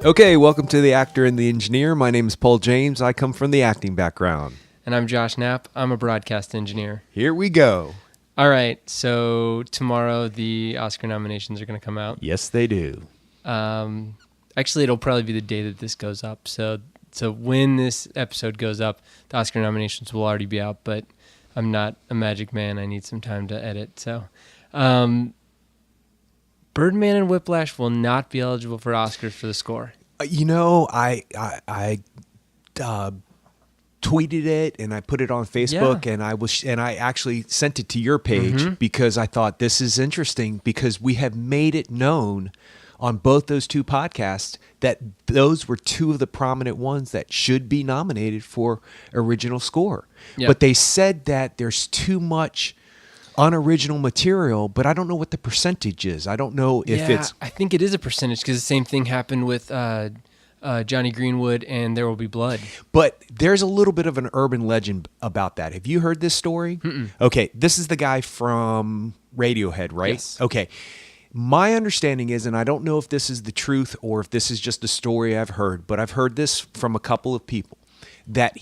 Okay, welcome to The Actor and the Engineer. My name is Paul James. I come from the acting background. And I'm Josh Knapp. I'm a broadcast engineer. Here we go. All right, so tomorrow the Oscar nominations are going to come out. Yes, they do. Actually, it'll probably be the day that this goes up. So when this episode goes up, the Oscar nominations will already be out, but I'm not a magic man. I need some time to edit. So Birdman and Whiplash will not be eligible for Oscars for the score. I tweeted it and I put it on Facebook, and I actually sent it to your page because I thought this is interesting because we have made it known on both those two podcasts that those were two of the prominent ones that should be nominated for original score. Yep. But they said that there's too much unoriginal material, but I don't know what the percentage is. I don't know if it's... I think it is a percentage because the same thing happened with Johnny Greenwood and There Will Be Blood. But there's a little bit of an urban legend about that. Have you heard this story? Mm-mm. Okay, this is the guy from Radiohead, right? Yes. Okay. My understanding is, and I don't know if this is the truth or if this is just a story I've heard, but I've heard this from a couple of people, that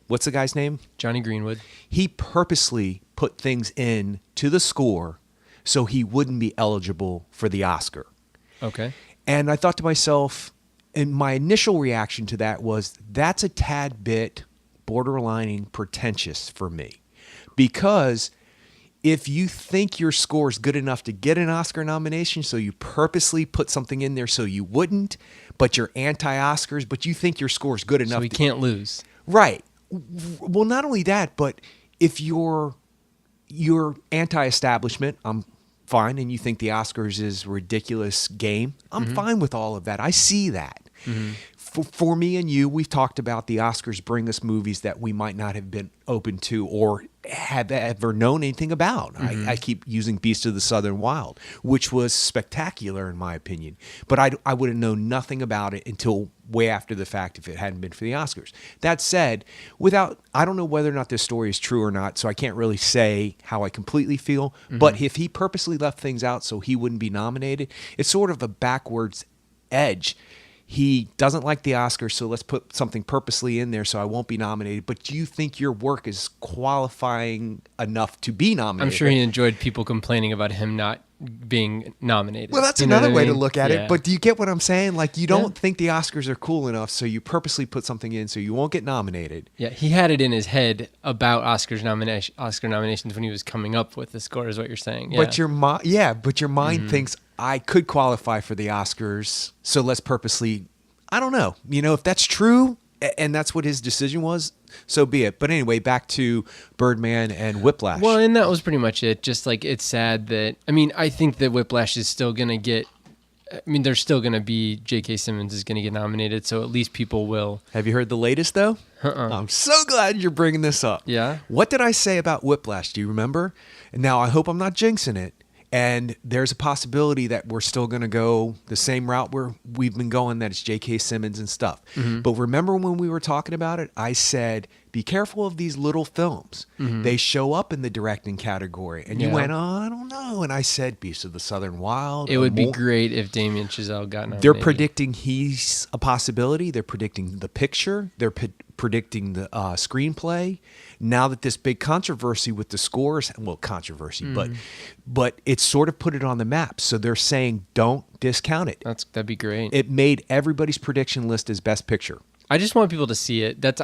what's the guy's name? Johnny Greenwood. He purposely put things in to the score so he wouldn't be eligible for the Oscar. Okay. And I thought to myself, and my initial reaction to that was, that's a tad bit borderlining pretentious for me. Because if you think your score is good enough to get an Oscar nomination, so you purposely put something in there so you wouldn't, but you're anti-Oscars, but you think your score is good enough. So we can't lose. Right. Well, not only that, but if you're anti-establishment, I'm fine, and you think the Oscars is a ridiculous game, I'm fine with all of that. I see that. For me and you, we've talked about the Oscars bring us movies that we might not have been open to or have ever known anything about. I keep using Beast of the Southern Wild, which was spectacular in my opinion. But I would have known nothing about it until way after the fact if it hadn't been for the Oscars. That said, I don't know whether or not this story is true or not, so I can't really say how I completely feel. But if he purposely left things out so he wouldn't be nominated, it's sort of a backwards edge. He doesn't like the Oscars, so let's put something purposely in there so I won't be nominated. But do you think your work is qualifying enough to be nominated? I'm sure he enjoyed people complaining about him not being nominated. Well, that's another way to look at it. But do you get what I'm saying? Like, you don't think the Oscars are cool enough, so you purposely put something in so you won't get nominated. Yeah, he had it in his head about Oscar nominations when he was coming up with the score, is what you're saying. Yeah. But your mind thinks, I could qualify for the Oscars, so let's purposely, I don't know. If that's true, and that's what his decision was, so be it. But anyway, back to Birdman and Whiplash. Well, and that was pretty much it. Just like, it's sad that, I think that Whiplash is still going to get, there's still going to be J.K. Simmons is going to get nominated, so at least people will. Have you heard the latest, though? I'm so glad you're bringing this up. Yeah? What did I say about Whiplash? Do you remember? Now, I hope I'm not jinxing it. And there's a possibility that we're still going to go the same route we've been going, that it's J.K. Simmons and stuff. But remember when we were talking about it, I said, be careful of these little films. They show up in the directing category. And you went, I don't know. And I said, Beast of the Southern Wild. It would be great if Damien Chazelle got nominated. They're predicting he's a possibility. They're predicting the picture. They're predicting the screenplay. Now that this big controversy with the scores, but it's sort of put it on the map. So they're saying don't discount it. That'd be great. It made everybody's prediction list as best picture. I just want people to see it. That's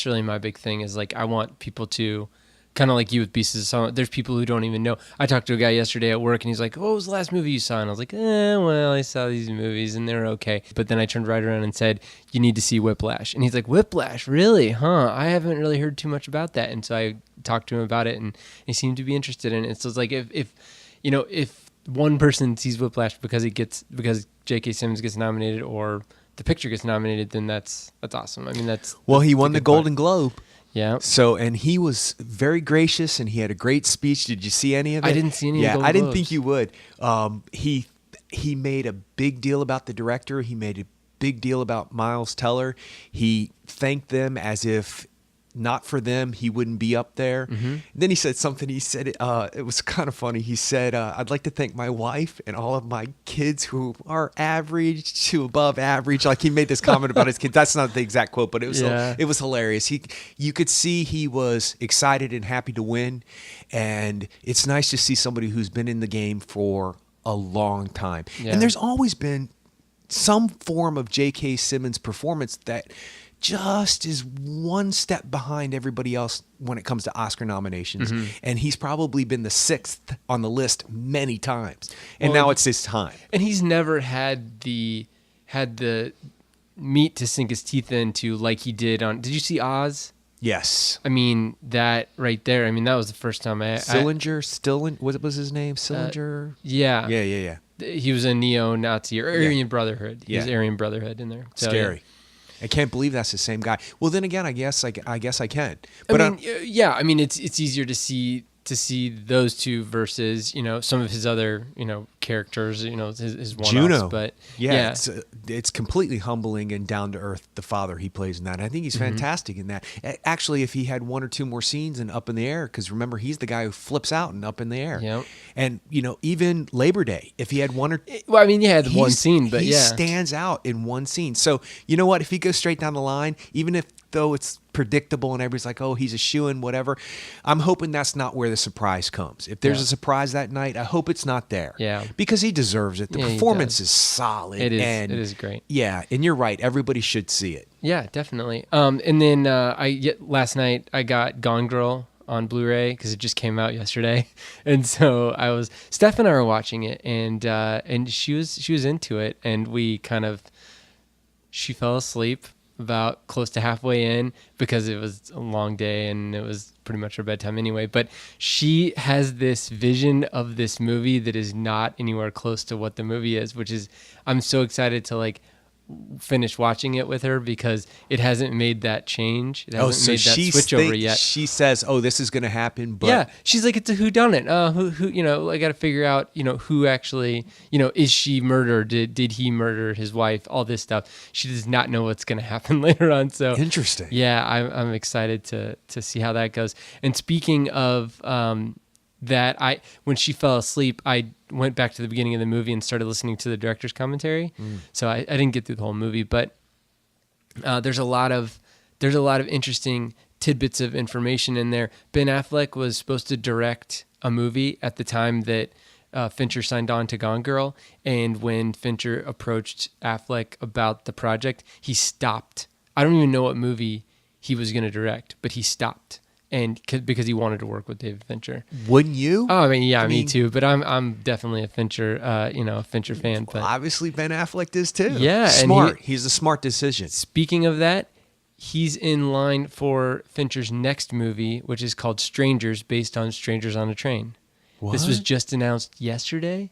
really my big thing is like, I want people to, kind of like you with Beasts of the Southern. There's people who don't even know. I talked to a guy yesterday at work and he's like, what was the last movie you saw? And I was like, well, I saw these movies and they're okay. But then I turned right around and said, you need to see Whiplash. And he's like, Whiplash, really? Huh? I haven't really heard too much about that. And so I talked to him about it and he seemed to be interested in it. So it's like, if one person sees Whiplash because J.K. Simmons gets nominated or the picture gets nominated, then that's awesome. He won the Golden Globe. Yeah. So, and he was very gracious and he had a great speech. Did you see any of it? I didn't see any of the Golden I didn't Globes. think you would. He made a big deal about the director. He made a big deal about Miles Teller. He thanked them as if not for them, he wouldn't be up there. Then he said something. He said, it was kind of funny. He said, I'd like to thank my wife and all of my kids who are average to above average. Like he made this comment about his kids. That's not the exact quote, but it was hilarious. You could see he was excited and happy to win. And it's nice to see somebody who's been in the game for a long time. Yeah. And there's always been some form of J.K. Simmons performance that just is one step behind everybody else when it comes to Oscar nominations. And he's probably been the 6th on the list many times. And now it's his time. And he's never had the meat to sink his teeth into like he did on. Did you see Oz? Yes. I mean, that right there. I mean, that was the first time what was his name? Sillinger? Yeah. Yeah. He was a neo-Nazi or Aryan Brotherhood. He was Aryan Brotherhood in there. So, scary. Yeah. I can't believe that's the same guy. Well, then again, I guess I can. But I mean, it's easier to see those two versus some of his other characters, his one-offs. Juno. But it's completely humbling and down to earth, the father he plays in that. I think he's fantastic in that. Actually, if he had one or two more scenes in Up in the Air, because remember, he's the guy who flips out in Up in the Air. Yep. And even Labor Day, if he had one or well, I mean, the one scene, but he stands out in one scene. So you know what? If he goes straight down the line, even if though it's predictable and everybody's like, oh, he's a shoo-in, whatever, I'm hoping that's not where the surprise comes. If there's a surprise that night, I hope it's not there. Yeah. Because he deserves it. The performance is solid. It is. And it is great. Yeah, and you're right. Everybody should see it. Yeah, definitely. And then last night I got Gone Girl on Blu-ray because it just came out yesterday, and so Steph and I were watching it, and she was into it, and she fell asleep about close to halfway in because it was a long day and it was pretty much her bedtime anyway. But she has this vision of this movie that is not anywhere close to what the movie is, which is, I'm so excited to finish watching it with her because it hasn't made that change. It hasn't made that switch over yet. She says, "Oh, this is going to happen." But yeah, she's like, "It's a whodunit. Who? I got to figure out, who actually, is she murdered? Did he murder his wife? All this stuff. She does not know what's going to happen later on. So interesting. Yeah, I'm excited to see how that goes. And speaking of that, when she fell asleep, I went back to the beginning of the movie and started listening to the director's commentary. So I didn't get through the whole movie, but there's a lot of interesting tidbits of information in there. Ben Affleck was supposed to direct a movie at the time that Fincher signed on to Gone Girl, and when Fincher approached Affleck about the project, he stopped. I don't even know what movie he was going to direct, but he stopped. And because he wanted to work with David Fincher. Wouldn't you? Oh, I mean, me too. But I'm definitely a Fincher, Fincher fan. But obviously, Ben Affleck is too. Yeah, smart. He's a smart decision. Speaking of that, he's in line for Fincher's next movie, which is called Strangers, based on Strangers on a Train. What? This was just announced yesterday,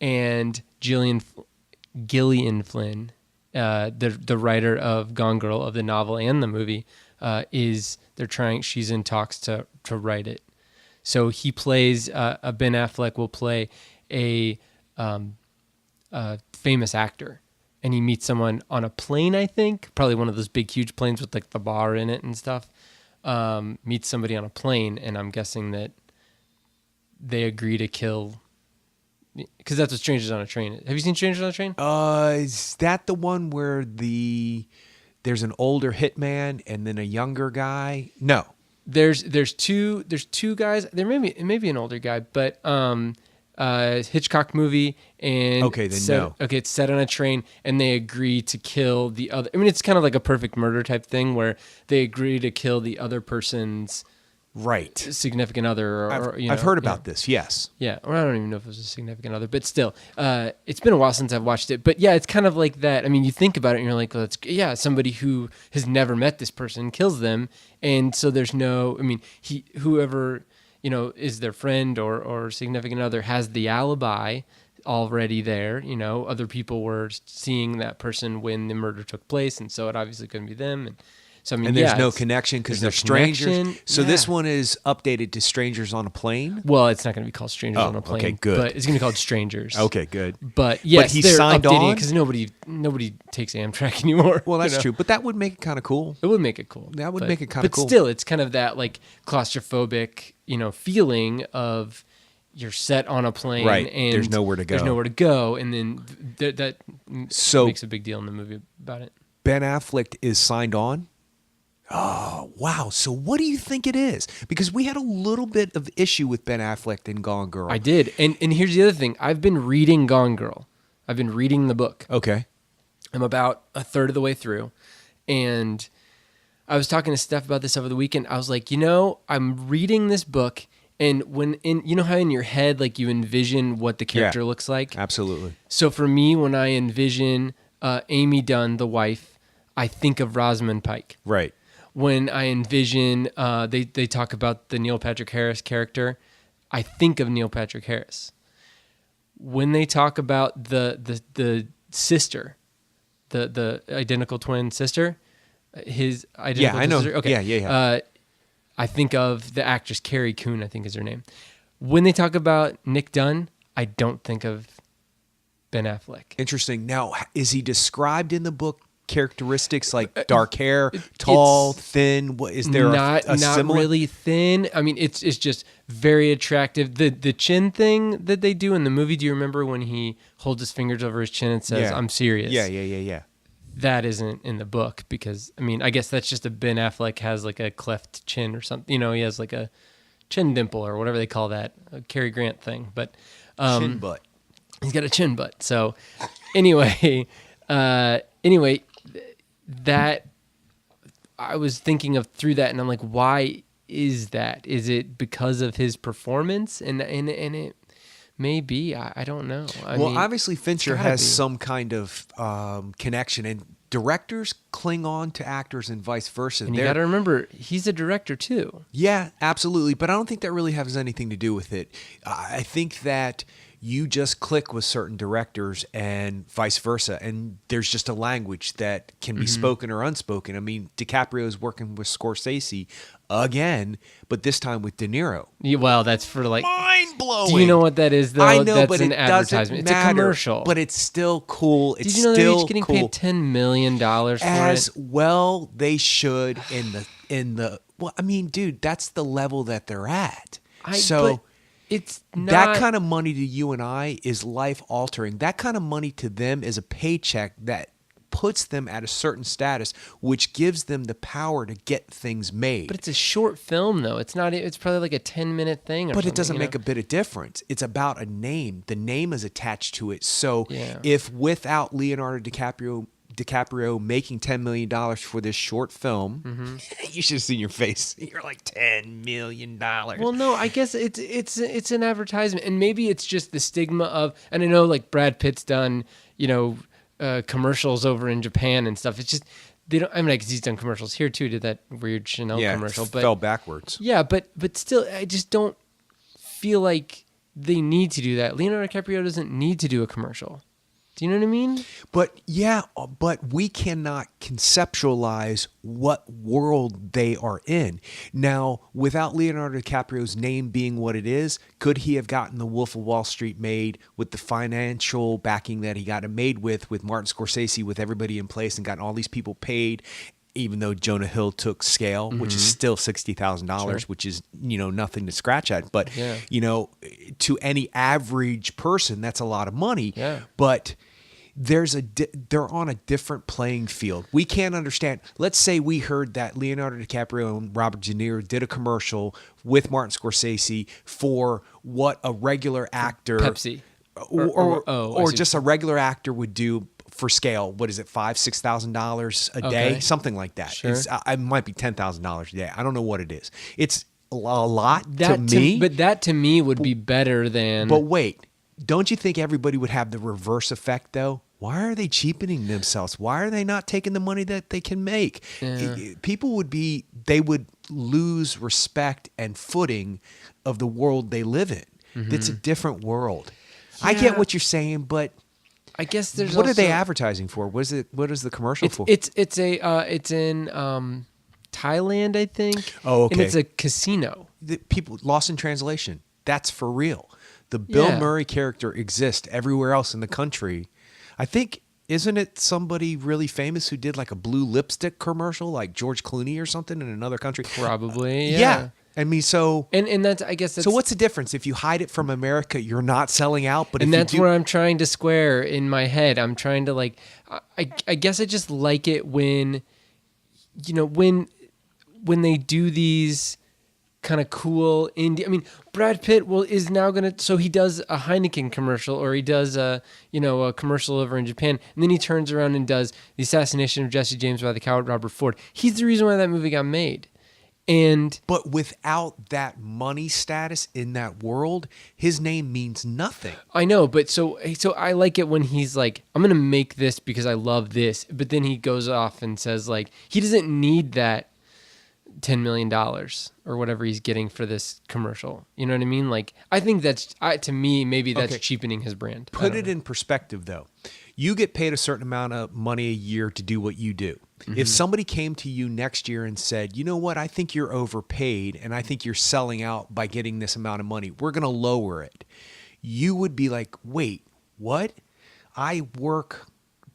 and Gillian Flynn, the writer of Gone Girl, of the novel and the movie, she's in talks to write it. So he plays, Ben Affleck will play a famous actor, and he meets someone on a plane, I think, probably one of those big, huge planes with the bar in it and stuff, meets somebody on a plane, and I'm guessing that they agree to kill, because that's what Strangers on a Train is. Have you seen Strangers on a Train? Is that the one where there's an older hitman and then a younger guy? No. There's two guys. It may be an older guy, but Hitchcock movie, and okay, then no. Okay, it's set on a train, and they agree to kill the other. I mean, it's kind of like a Perfect Murder type thing where they agree to kill the other person's significant other. I've heard about this. Yes. Yeah, or I don't even know if it was a significant other, but still, it's been a while since I've watched it. But yeah, it's kind of like that. I mean, you think about it, and you're like, well, somebody who has never met this person kills them, and so there's no. I mean, whoever is their friend or significant other has the alibi already there. Other people were seeing that person when the murder took place, and so it obviously couldn't be them. And So I mean, And there's yeah, no it's- connection because they're there's no strangers. connection. So Yeah. this one is updated to Strangers on a Plane. Well, it's not going to be called Strangers Oh, on a Plane. okay, good. But it's going to be called Strangers. Okay, good. But yes, he they're signed updating on? because nobody takes Amtrak anymore. Well, that's you know? true, but that would make it kind of cool. It would make it cool. That would make it kinda cool. But still, it's kind of that like claustrophobic, feeling of you're set on a plane, Right. and There's nowhere to go. There's nowhere to go, and then that So- makes a big deal in the movie about it. Ben Affleck is signed on. Oh, wow. So what do you think it is? Because we had a little bit of issue with Ben Affleck in Gone Girl. I did, and here's the other thing. I've been reading Gone Girl. I've been reading the book. Okay. I'm about a third of the way through, and I was talking to Steph about this over the weekend. I was like, I'm reading this book, and how in your head, like you envision what the character looks like. Absolutely. So for me, when I envision Amy Dunn, the wife, I think of Rosamund Pike. Right. When I envision, they talk about the Neil Patrick Harris character, I think of Neil Patrick Harris. When they talk about the sister, the identical twin sister, his identical I know. sister. Okay. Yeah. I think of the actress Carrie Coon, I think is her name. When they talk about Nick Dunn, I don't think of Ben Affleck. Interesting. Now, is he described in the book characteristics like dark hair, tall, thin? What is there? Not a similar? really thin. I mean, it's just very attractive. The chin thing that they do in the movie. Do you remember when he holds his fingers over his chin and says, Yeah. "I'm serious"? Yeah. That isn't in the book because I guess that's just a Ben Affleck has like a cleft chin or something. He has like a chin dimple or whatever they call that, a Cary Grant thing. But Chin butt. he's got a chin butt. So anyway, that I was thinking of through that, and I'm like, why is that? Is it because of his performance? And it may be. I don't know. I mean, Obviously Fincher it's gotta has be. some kind of connection, and directors cling on to actors and vice versa. And you got to remember, he's a director too. Yeah, absolutely. But I don't think that really has anything to do with it. I think that you just click with certain directors and vice versa. And there's just a language that can be spoken or unspoken. I mean, DiCaprio is working with Scorsese again, but this time with De Niro. Well, that's for like. Mind blowing. Do you know what that is though? I know, that's but an it doesn't advertisement. matter. It's a commercial. But it's still cool. It's Did you know still they're each getting cool. paid $10 million for As it? well they should in the well, I mean, dude, that's the level that they're at. But it's not that kind of money to you and I is life altering. That kind of money to them is a paycheck that puts them at a certain status, which gives them the power to get things made. But it's a short film, though. It's not. It's probably like a 10-minute thing. But it doesn't make a bit of difference. It's about a name. The name is attached to it. So Yeah. if without Leonardo DiCaprio making $10 million for this short film, you should have seen your face. You're like $10 million. Well, no, I guess it's an advertisement, and maybe it's just the stigma of. And I know like Brad Pitt's done, commercials over in Japan and stuff. It's just they don't. I mean, because he's done commercials here too. Did that weird Chanel commercial, it but fell backwards. yeah, but still, I just don't feel like they need to do that. Leonardo DiCaprio doesn't need to do a commercial. Do you know what I mean? But we cannot conceptualize what world they are in. Now, without Leonardo DiCaprio's name being what it is, could he have gotten The Wolf of Wall Street made with the financial backing that he got it made with Martin Scorsese, with everybody in place and gotten all these people paid? Even though Jonah Hill took scale, which is still $60,000, which is, nothing to scratch at. But, Yeah. to any average person, that's a lot of money. Yeah. But they're on a different playing field. We can't understand. Let's say we heard that Leonardo DiCaprio and Robert De Niro did a commercial with Martin Scorsese for what a regular actor, Pepsi. or just a regular actor would do for scale. What is it, $5,000-$6,000 a day, Okay. something like that. Sure. It might be $10,000 a day. I don't know what it is. It's a lot to That me. but that to me would be better than. But wait, don't you think everybody would have the reverse effect though? Why are they cheapening themselves? Why are they not taking the money that they can make? Yeah. People they would lose respect and footing of the world they live in. It's a different world. I get Yeah. what you're saying, but I guess there's what are they also- advertising for? What is the commercial for? It's in Thailand, I think. Oh, okay. And it's a casino. The people lost in translation. That's for real. The Bill Yeah. Murray character exists everywhere else in the country. I think, isn't it somebody really famous who did like a blue lipstick commercial, like George Clooney or something in another country? Probably, yeah. I mean, so And that's, I guess that's... so what's the difference? If you hide it from America, you're not selling out. But and if that's you do, where I'm trying to square in my head. I'm trying to like, I guess I just like it when, you know, when they do these kind of cool indie. I mean, Brad Pitt is now gonna. So he does a Heineken commercial, or he does a commercial over in Japan, and then he turns around and does the assassination of Jesse James by the coward Robert Ford. He's the reason why that movie got made. And but without that money status in that world, his name means nothing. I know, but so I like it when he's like, I'm gonna make this because I love this, but then he goes off and says like he doesn't need that $10 million or whatever he's getting for this commercial. You know what I mean? Like, I think to me, maybe that's Okay. cheapening his brand. I Put don't it know. in perspective, though. You get paid a certain amount of money a year to do what you do. Mm-hmm. If somebody came to you next year and said, you know what, I think you're overpaid and I think you're selling out by getting this amount of money, we're going to lower it. You would be like, wait, what? I work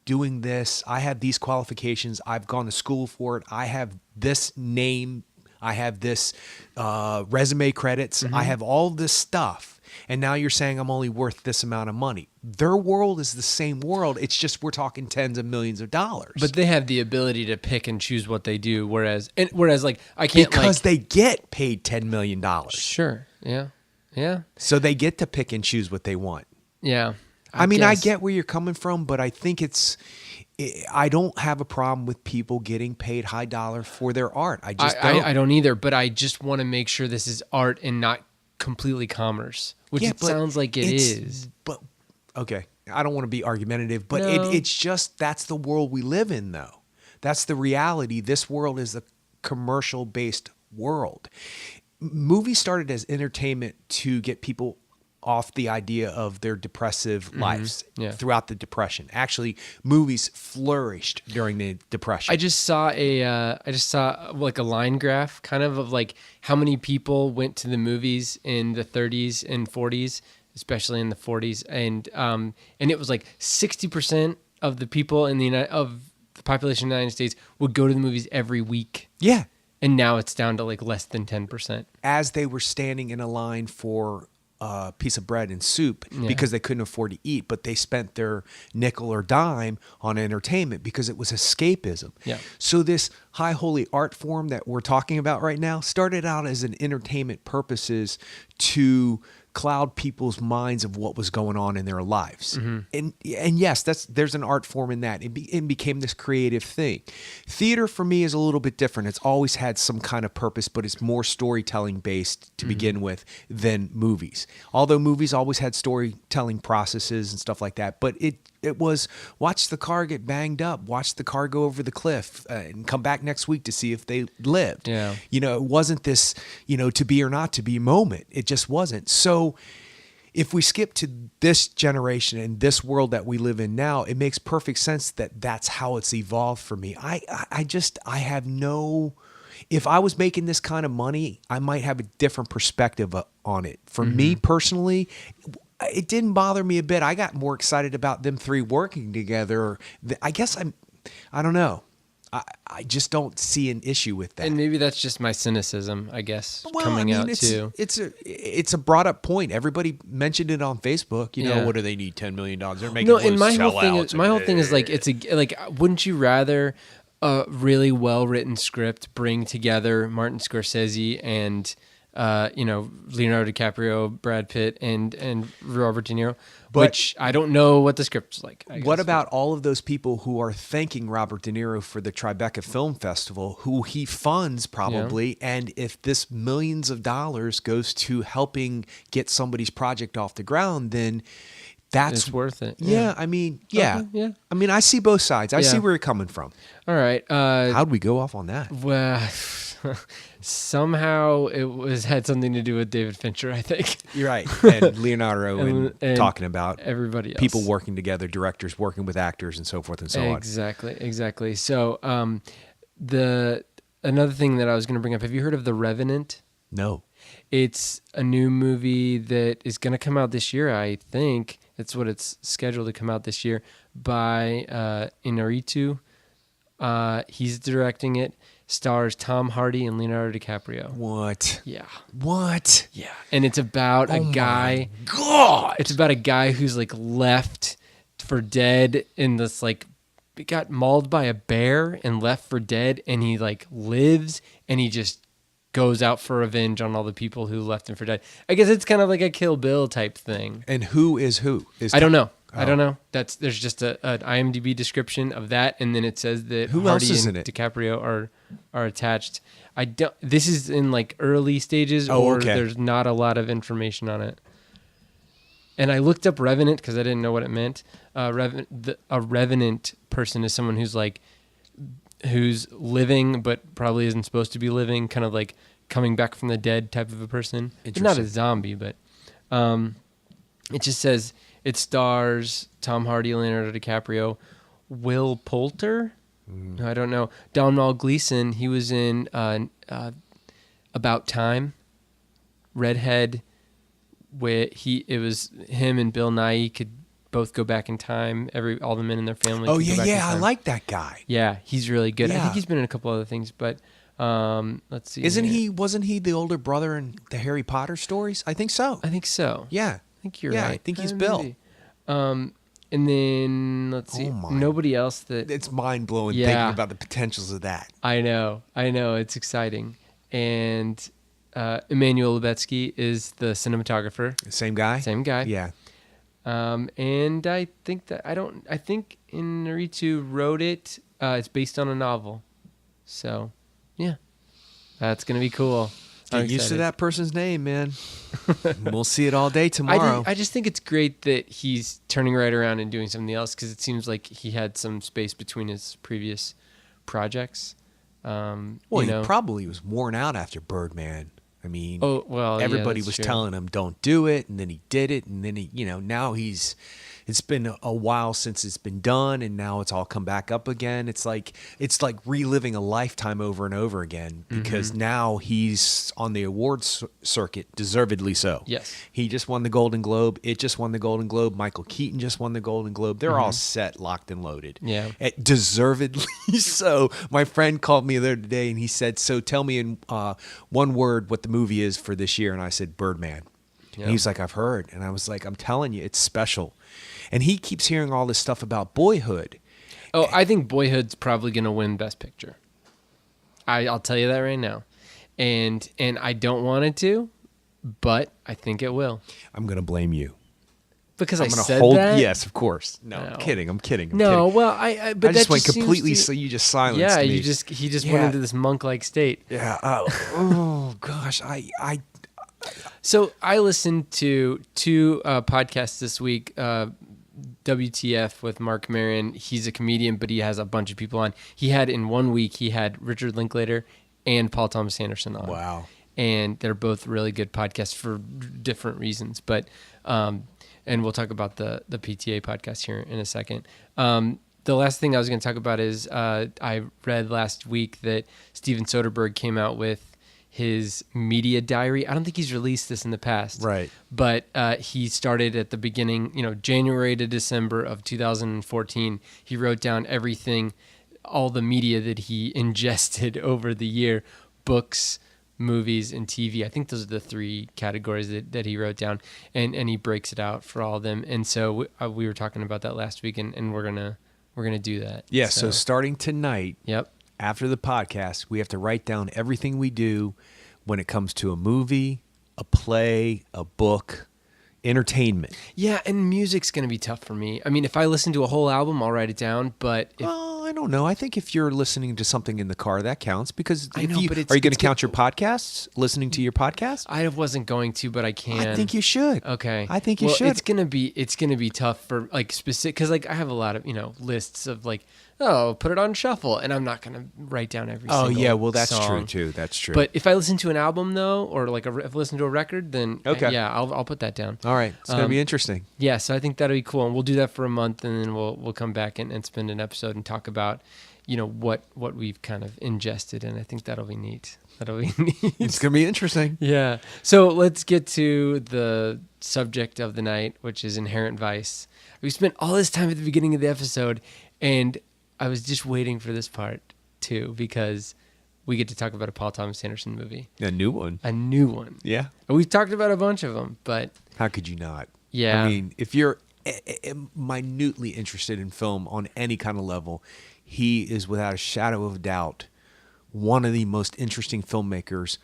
doing this. I have these qualifications. I've gone to school for it. I have this name. I have this resume credits. I have all this stuff. And now you're saying I'm only worth this amount of money. Their world is the same world. It's just we're talking tens of millions of dollars. But they have the ability to pick and choose what they do, whereas like I can't because like, they get paid $10 million. sure, yeah, So they get to pick and choose what they want. yeah. I mean, I guess. get where you're coming from, but I think I don't have a problem with people getting paid high dollar for their art. I just don't. I don't either, but I just want to make sure this is art and not completely commerce, which Yeah, it but sounds like it it's- is. But okay, I don't want to be argumentative, but No. it's just that's the world we live in, though. That's the reality. This world is a commercial-based world. Movies started as entertainment to get people off the idea of their depressive lives Yeah. throughout the Depression. Actually, movies flourished during the Depression. I just saw like a line graph kind of like how many people went to the movies in the 30s and 40s, especially in the 40s, and it was like 60% of the people of the population of the United States would go to the movies every week. Yeah. And now it's down to like less than 10%. As they were standing in a line for a piece of bread and soup because they couldn't afford to eat, but they spent their nickel or dime on entertainment because it was escapism. Yeah. So this high holy art form that we're talking about right now started out as an entertainment purposes to cloud people's minds of what was going on in their lives. And yes, there's an art form in that. It became this creative thing. Theater for me is a little bit different. It's always had some kind of purpose, but it's more storytelling based to begin with than movies. Although movies always had storytelling processes and stuff like that, but it was watch the car get banged up, watch the car go over the cliff, and come back next week to see if they lived. Yeah. It wasn't this, to be or not to be moment. It just wasn't. So if we skip to this generation and this world that we live in now, it makes perfect sense that that's how it's evolved for me. I have no, if I was making this kind of money, I might have a different perspective on it. For me personally, it didn't bother me a bit. I got more excited about them three working together. I guess I don't know. I just don't see an issue with that. And maybe that's just my cynicism, I guess, coming out too. It's a brought up point. Everybody mentioned it on Facebook. Yeah. What do they need $10 million? They're making No, loose and my whole sellouts. thing is like wouldn't you rather a really well written script bring together Martin Scorsese and Leonardo DiCaprio, Brad Pitt, and Robert De Niro, which I don't know what the script's like. I What guess. about all of those people who are thanking Robert De Niro for the Tribeca Film Festival, who he funds probably, and if this millions of dollars goes to helping get somebody's project off the ground, then that's It's worth it. Yeah, I mean, yeah. Okay, yeah. I mean, I see both sides. I see Yeah. where you're coming from. All right. How'd we go off on that? Well, somehow it had something to do with David Fincher, I think. You're right. And Leonardo And talking about everybody else. people working together, directors working with actors and so forth and so on. Exactly. So the another thing that I was going to bring up. Have you heard of The Revenant? No. It's a new movie that is going to come out this year, I think. That's what it's scheduled to come out this year by Inarritu. He's directing it. Stars Tom Hardy and Leonardo DiCaprio. What? Yeah. What? Yeah. And it's about a guy. God. It's about a guy who's like left for dead in this like got mauled by a bear and left for dead, and he like lives and he just goes out for revenge on all the people who left him for dead. I guess it's kind of like a Kill Bill type thing. And who is who? I don't know. I don't know. There's just an IMDb description of that, and then it says that Who Hardy else is and in it? DiCaprio are attached. I don't. This is in like early stages, Oh, or okay. there's not a lot of information on it. And I looked up Revenant because I didn't know what it meant. A Revenant person is someone who's living but probably isn't supposed to be living, kind of like coming back from the dead type of a person. But not a zombie, but it just says it stars Tom Hardy, Leonardo DiCaprio, Will Poulter. No, I don't know. Domhnall Gleeson. He was in About Time, Redhead. It was him and Bill Nighy could both go back in time. All the men in their family. Oh could go back in yeah, I time. like that guy. Yeah, he's really good. I Yeah. think he's been in a couple other things, but let's see. Wasn't he the older brother in the Harry Potter stories? I think so. I think so. Yeah. I think you're Yeah, right. I think he's Bill. Maybe. And then let's see. Oh my. Nobody else that It's mind blowing Yeah. thinking about the potentials of that. I know. It's exciting. And Emmanuel Lubetsky is the cinematographer. Same guy? Same guy. Yeah. And I think Inarritu wrote it. It's based on a novel. So, yeah. That's going to be cool. I'm Get used to excited. that person's name, man. We'll see it all day tomorrow. I just think it's great that he's turning right around and doing something else, because it seems like he had some space between his previous projects. Well, you he know. probably was worn out after Birdman. I mean, Oh, well, yeah, everybody that's was true. telling him don't do it, and then he did it, and then he, now it's been a while since it's been done, and now it's all come back up again. It's like reliving a lifetime over and over again, because now he's on the awards circuit, deservedly so. Yes. He just won the Golden Globe. It just won the Golden Globe. Michael Keaton just won the Golden Globe. They're all set, locked, and loaded. Yeah. Deservedly so. My friend called me the other day, and he said, so tell me in one word what the movie is for this year. And I said, Birdman. Yeah. And he was like, I've heard. And I was like, I'm telling you, it's special. And he keeps hearing all this stuff about Boyhood. Oh, I think Boyhood's probably going to win Best Picture. I'll tell you that right now. And I don't want it to, but I think it will. I'm going to blame you. Because I'm I going to said hold. that? Yes, of course. No, No. I'm kidding. I'm kidding. No, well, but I just that went seems completely. to- So you just silenced yeah, me. he just Yeah. went into this monk-like state. Yeah. Oh gosh. I. So I listened to two podcasts this week. WTF with Mark Maron. He's a comedian, but he has a bunch of people on. In 1 week, he had Richard Linklater and Paul Thomas Anderson on. Wow. And they're both really good podcasts for different reasons. But and we'll talk about the PTA podcast here in a second. The last thing I was going to talk about is I read last week that Steven Soderbergh came out with his media diary. I don't think he's released this in the past. Right. But he started at the beginning, January to December of 2014. He wrote down everything, all the media that he ingested over the year, books, movies, and TV. I think those are the three categories that he wrote down, and he breaks it out for all of them. And so we were talking about that last week, and we're gonna do that. Yeah. So starting tonight. Yep. After the podcast, we have to write down everything we do when it comes to a movie, a play, a book, entertainment. Yeah, and music's going to be tough for me. I mean, if I listen to a whole album, I'll write it down, but Well, I don't know. I think if you're listening to something in the car, that counts, because I know, but are you going to it's count your podcasts? Listening to your podcast? I wasn't going to, but I can. I think you should. Okay. I think you well, should. It's gonna be tough for like specific, because like I have a lot of lists of like oh, put it on shuffle, and I'm not gonna write down every. Oh single yeah, well that's true song. too. That's true. But if I listen to an album though, or like if I listen to a record, then Okay. yeah, I'll put that down. all right, it's gonna be interesting. Yeah, so I think that'll be cool, and we'll do that for a month, and then we'll come back and spend an episode and talk about, what we've kind of ingested, and I think that'll be neat. That'll be neat. It's gonna be interesting. Yeah. So let's get to the subject of the night, which is Inherent Vice. We spent all this time at the beginning of the episode, and I was just waiting for this part too, because we get to talk about a Paul Thomas Anderson movie, A new one. a new one. Yeah. And we've talked about a bunch of them, but How could you not? yeah, I mean, if you're minutely interested in film on any kind of level, he is without a shadow of a doubt one of the most interesting filmmakers.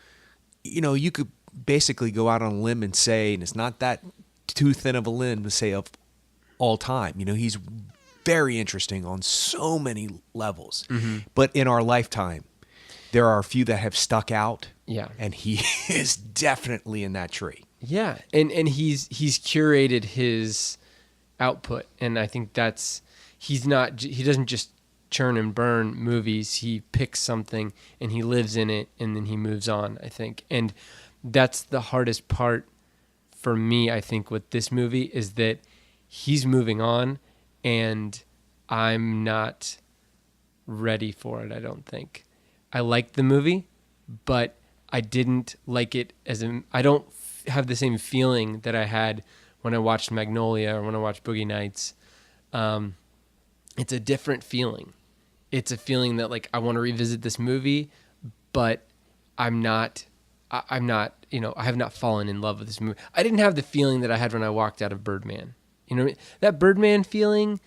You could basically go out on a limb and say, and it's not that too thin of a limb to say of all time. He's very interesting on so many levels. Mm-hmm. But in our lifetime, there are a few that have stuck out. Yeah. And he is definitely in that tree. yeah, and he's curated his output, and I think he doesn't just churn and burn movies. He picks something and he lives in it, and then he moves on, I think. And that's the hardest part for me, I think, with this movie, is that he's moving on and I'm not ready for it, I don't think. I liked the movie, but I didn't like it I don't have the same feeling that I had when I watched Magnolia or when I watched Boogie Nights. It's a different feeling. It's a feeling that like I want to revisit this movie, but I have not fallen in love with this movie. I didn't have the feeling that I had when I walked out of Birdman. You know what I mean? That Birdman feeling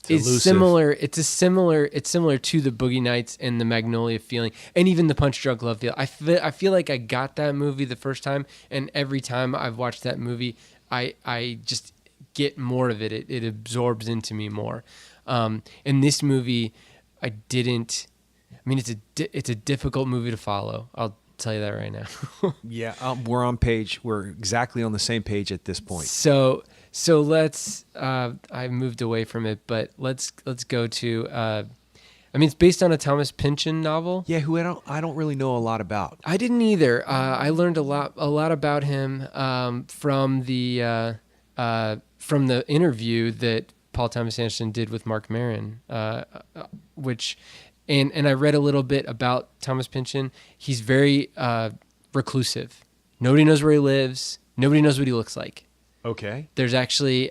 is elusive. similar. It's similar to the Boogie Nights and the Magnolia feeling, and even the Punch Drunk Love feel. I feel like I got that movie the first time, and every time I've watched that movie, I just get more of it. It absorbs into me more. In this movie, I didn't. I mean, it's a difficult movie to follow. I'll tell you that right now. Yeah, we're on page. We're exactly on the same page at this point. So let's. I moved away from it, but let's go to. I mean, it's based on a Thomas Pynchon novel. Yeah, who I don't really know a lot about. I didn't either. I learned a lot about him from the interview that Paul Thomas Anderson did with Mark Maron, which. And I read a little bit about Thomas Pynchon. He's very reclusive. Nobody knows where he lives. Nobody knows what he looks like. Okay. There's actually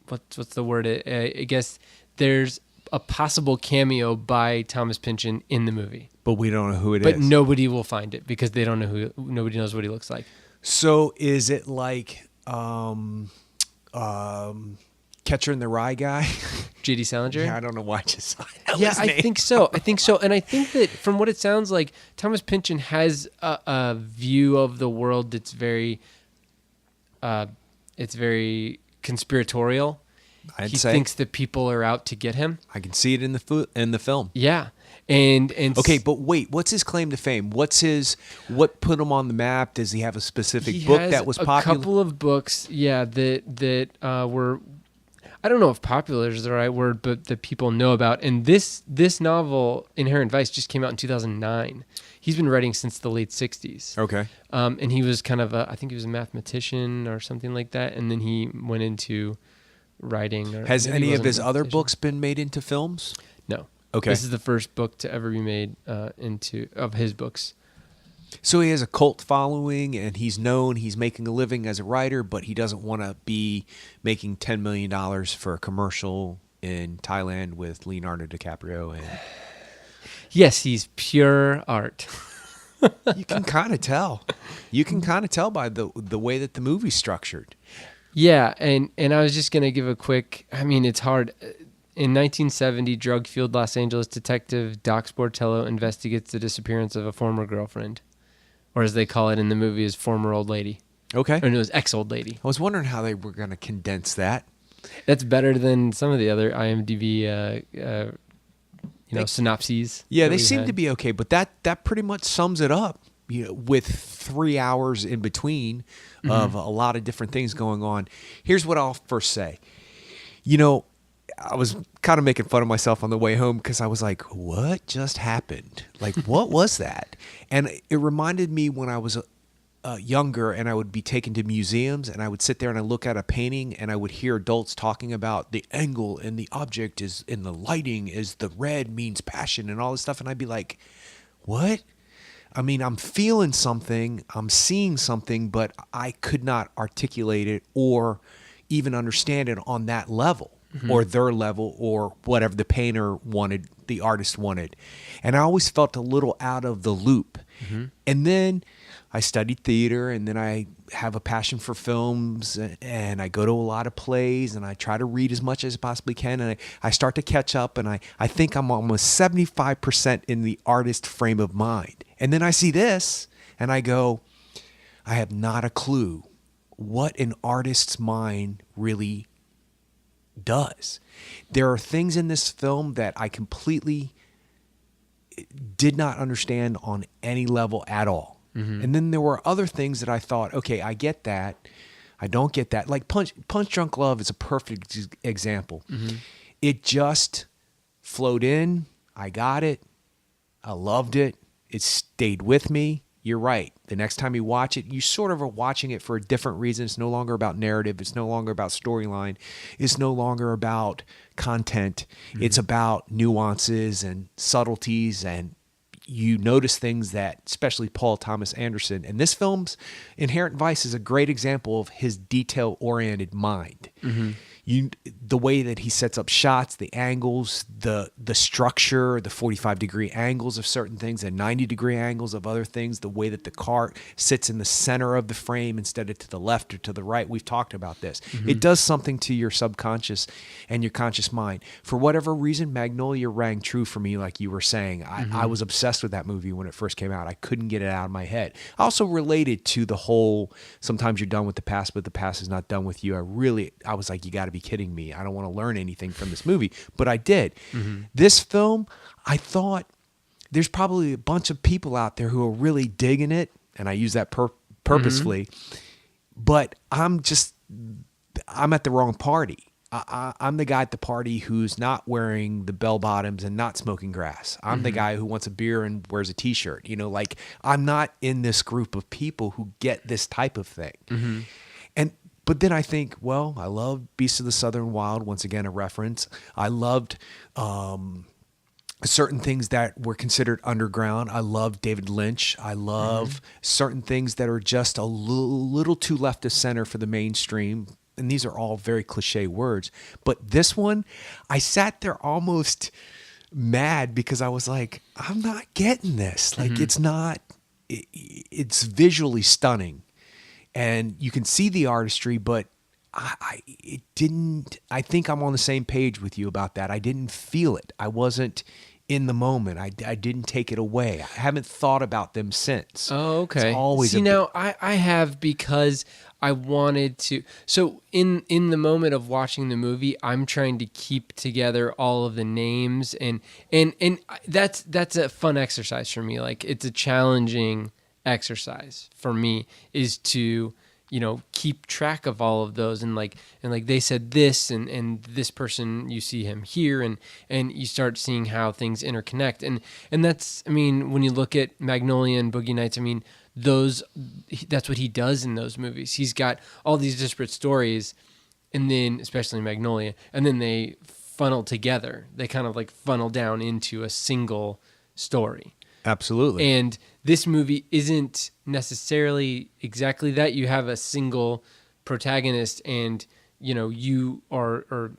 what's the word? I guess there's a possible cameo by Thomas Pynchon in the movie, But we don't know who it is. but nobody will find it because they don't know nobody knows what he looks like. So is it like Catcher in the Rye guy? J.D. Salinger? Yeah, I don't know why I just Yeah, I think so. And I think that from what it sounds like, Thomas Pynchon has a view of the world that's very, it's very conspiratorial. I'd He say thinks that people are out to get him. I can see it in the film. Yeah, and Okay, but wait, what's his claim to fame? What put him on the map? Does he have a specific he book has that was a popular? couple of books, yeah, that were. I don't know if popular is the right word, but that people know about. And this novel, Inherent Vice, just came out in 2009. He's been writing since the late 60s. Okay. And he was kind of I think he was a mathematician or something like that. And then he went into writing. Has maybe he any of wasn't a his other mathematician. books been made into films? No. Okay. This is the first book to ever be made of his books. So he has a cult following, and he's known. He's making a living as a writer, but he doesn't want to be making $10 million for a commercial in Thailand with Leonardo DiCaprio. And Yes, he's pure art. you can kind of tell. You can kind of tell by the way that the movie's structured. Yeah, and I was just going to give a quick, I mean, it's hard. In 1970, drug-fueled Los Angeles detective Doc Sportello investigates the disappearance of a former girlfriend, or as they call it in the movie, his former old lady. Okay. Or no, his ex-old lady. I was wondering how they were going to condense that. That's better than some of the other IMDb, synopses. Yeah, that they we've seem had. to be okay, but that pretty much sums it up. With 3 hours in between of a lot of different things going on. Here's what I'll first say. I was kind of making fun of myself on the way home because I was like, what just happened? Like, what was that? And it reminded me when I was younger and I would be taken to museums and I would sit there and I look at a painting and I would hear adults talking about the angle and the object is in the lighting is the red means passion and all this stuff. And I'd be like, what? I mean, I'm feeling something, I'm seeing something, but I could not articulate it or even understand it on that level or their level or whatever the painter wanted, the artist wanted. And I always felt a little out of the loop. And then I studied theater and then I have a passion for films and I go to a lot of plays and I try to read as much as I possibly can. And I start to catch up and I think I'm almost 75% in the artist frame of mind. And then I see this and I go, I have not a clue what an artist's mind really does. There are things in this film that I completely did not understand on any level at all. And then there were other things that I thought, okay, I get that. I don't get that. Like Punch Drunk Love is a perfect example. It just flowed in. I got it. I loved it. It stayed with me. You're right. The next time you watch it, you sort of are watching it for a different reason. It's no longer about narrative. It's no longer about storyline. It's no longer about content. It's about nuances and subtleties, and you notice things that, especially Paul Thomas Anderson, and this film's Inherent Vice is a great example of his detail-oriented mind. The way that he sets up shots, the angles, the structure, the 45-degree angles of certain things, the 90-degree angles of other things, the way that the car sits in the center of the frame instead of to the left or to the right. We've talked about this. It does something to your subconscious and your conscious mind. For whatever reason, Magnolia rang true for me, like you were saying. I was obsessed with that movie when it first came out. I couldn't get it out of my head. I also related to the whole, sometimes you're done with the past, but the past is not done with you. I was like, you got to be kidding me. I don't want to learn anything from this movie, but I did. This film, I thought there's probably a bunch of people out there who are really digging it, and I use that purposefully, but I'm at the wrong party. I'm the guy at the party who's not wearing the bell bottoms and not smoking grass. I'm the guy who wants a beer and wears a t-shirt. Like I'm not in this group of people who get this type of thing. But then I think, well, I loved Beasts of the Southern Wild, once again, a reference. I loved certain things that were considered underground. I love David Lynch. I love certain things that are just a little too left of center for the mainstream. And these are all very cliche words. But this one, I sat there almost mad because I was like, I'm not getting this. Like, it's visually stunning. And you can see the artistry, but I think I'm on the same page with you about that. I didn't feel it. I wasn't in the moment. I didn't take it away. I haven't thought about them since. Oh, okay. It's always See, now I have, because I wanted to. So in the moment of watching the movie, I'm trying to keep together all of the names, and that's a fun exercise for me. Like, it's a challenging exercise for me, is to keep track of all of those, and like they said this, and this person, you see him here, and you start seeing how things interconnect, and that's, I mean, when you look at Magnolia and Boogie Nights, I mean, that's what he does in those movies. He's got all these disparate stories, and then especially Magnolia, and then they funnel together. They kind of like funnel down into a single story. Absolutely. And this movie isn't necessarily exactly that. You have a single protagonist, and you are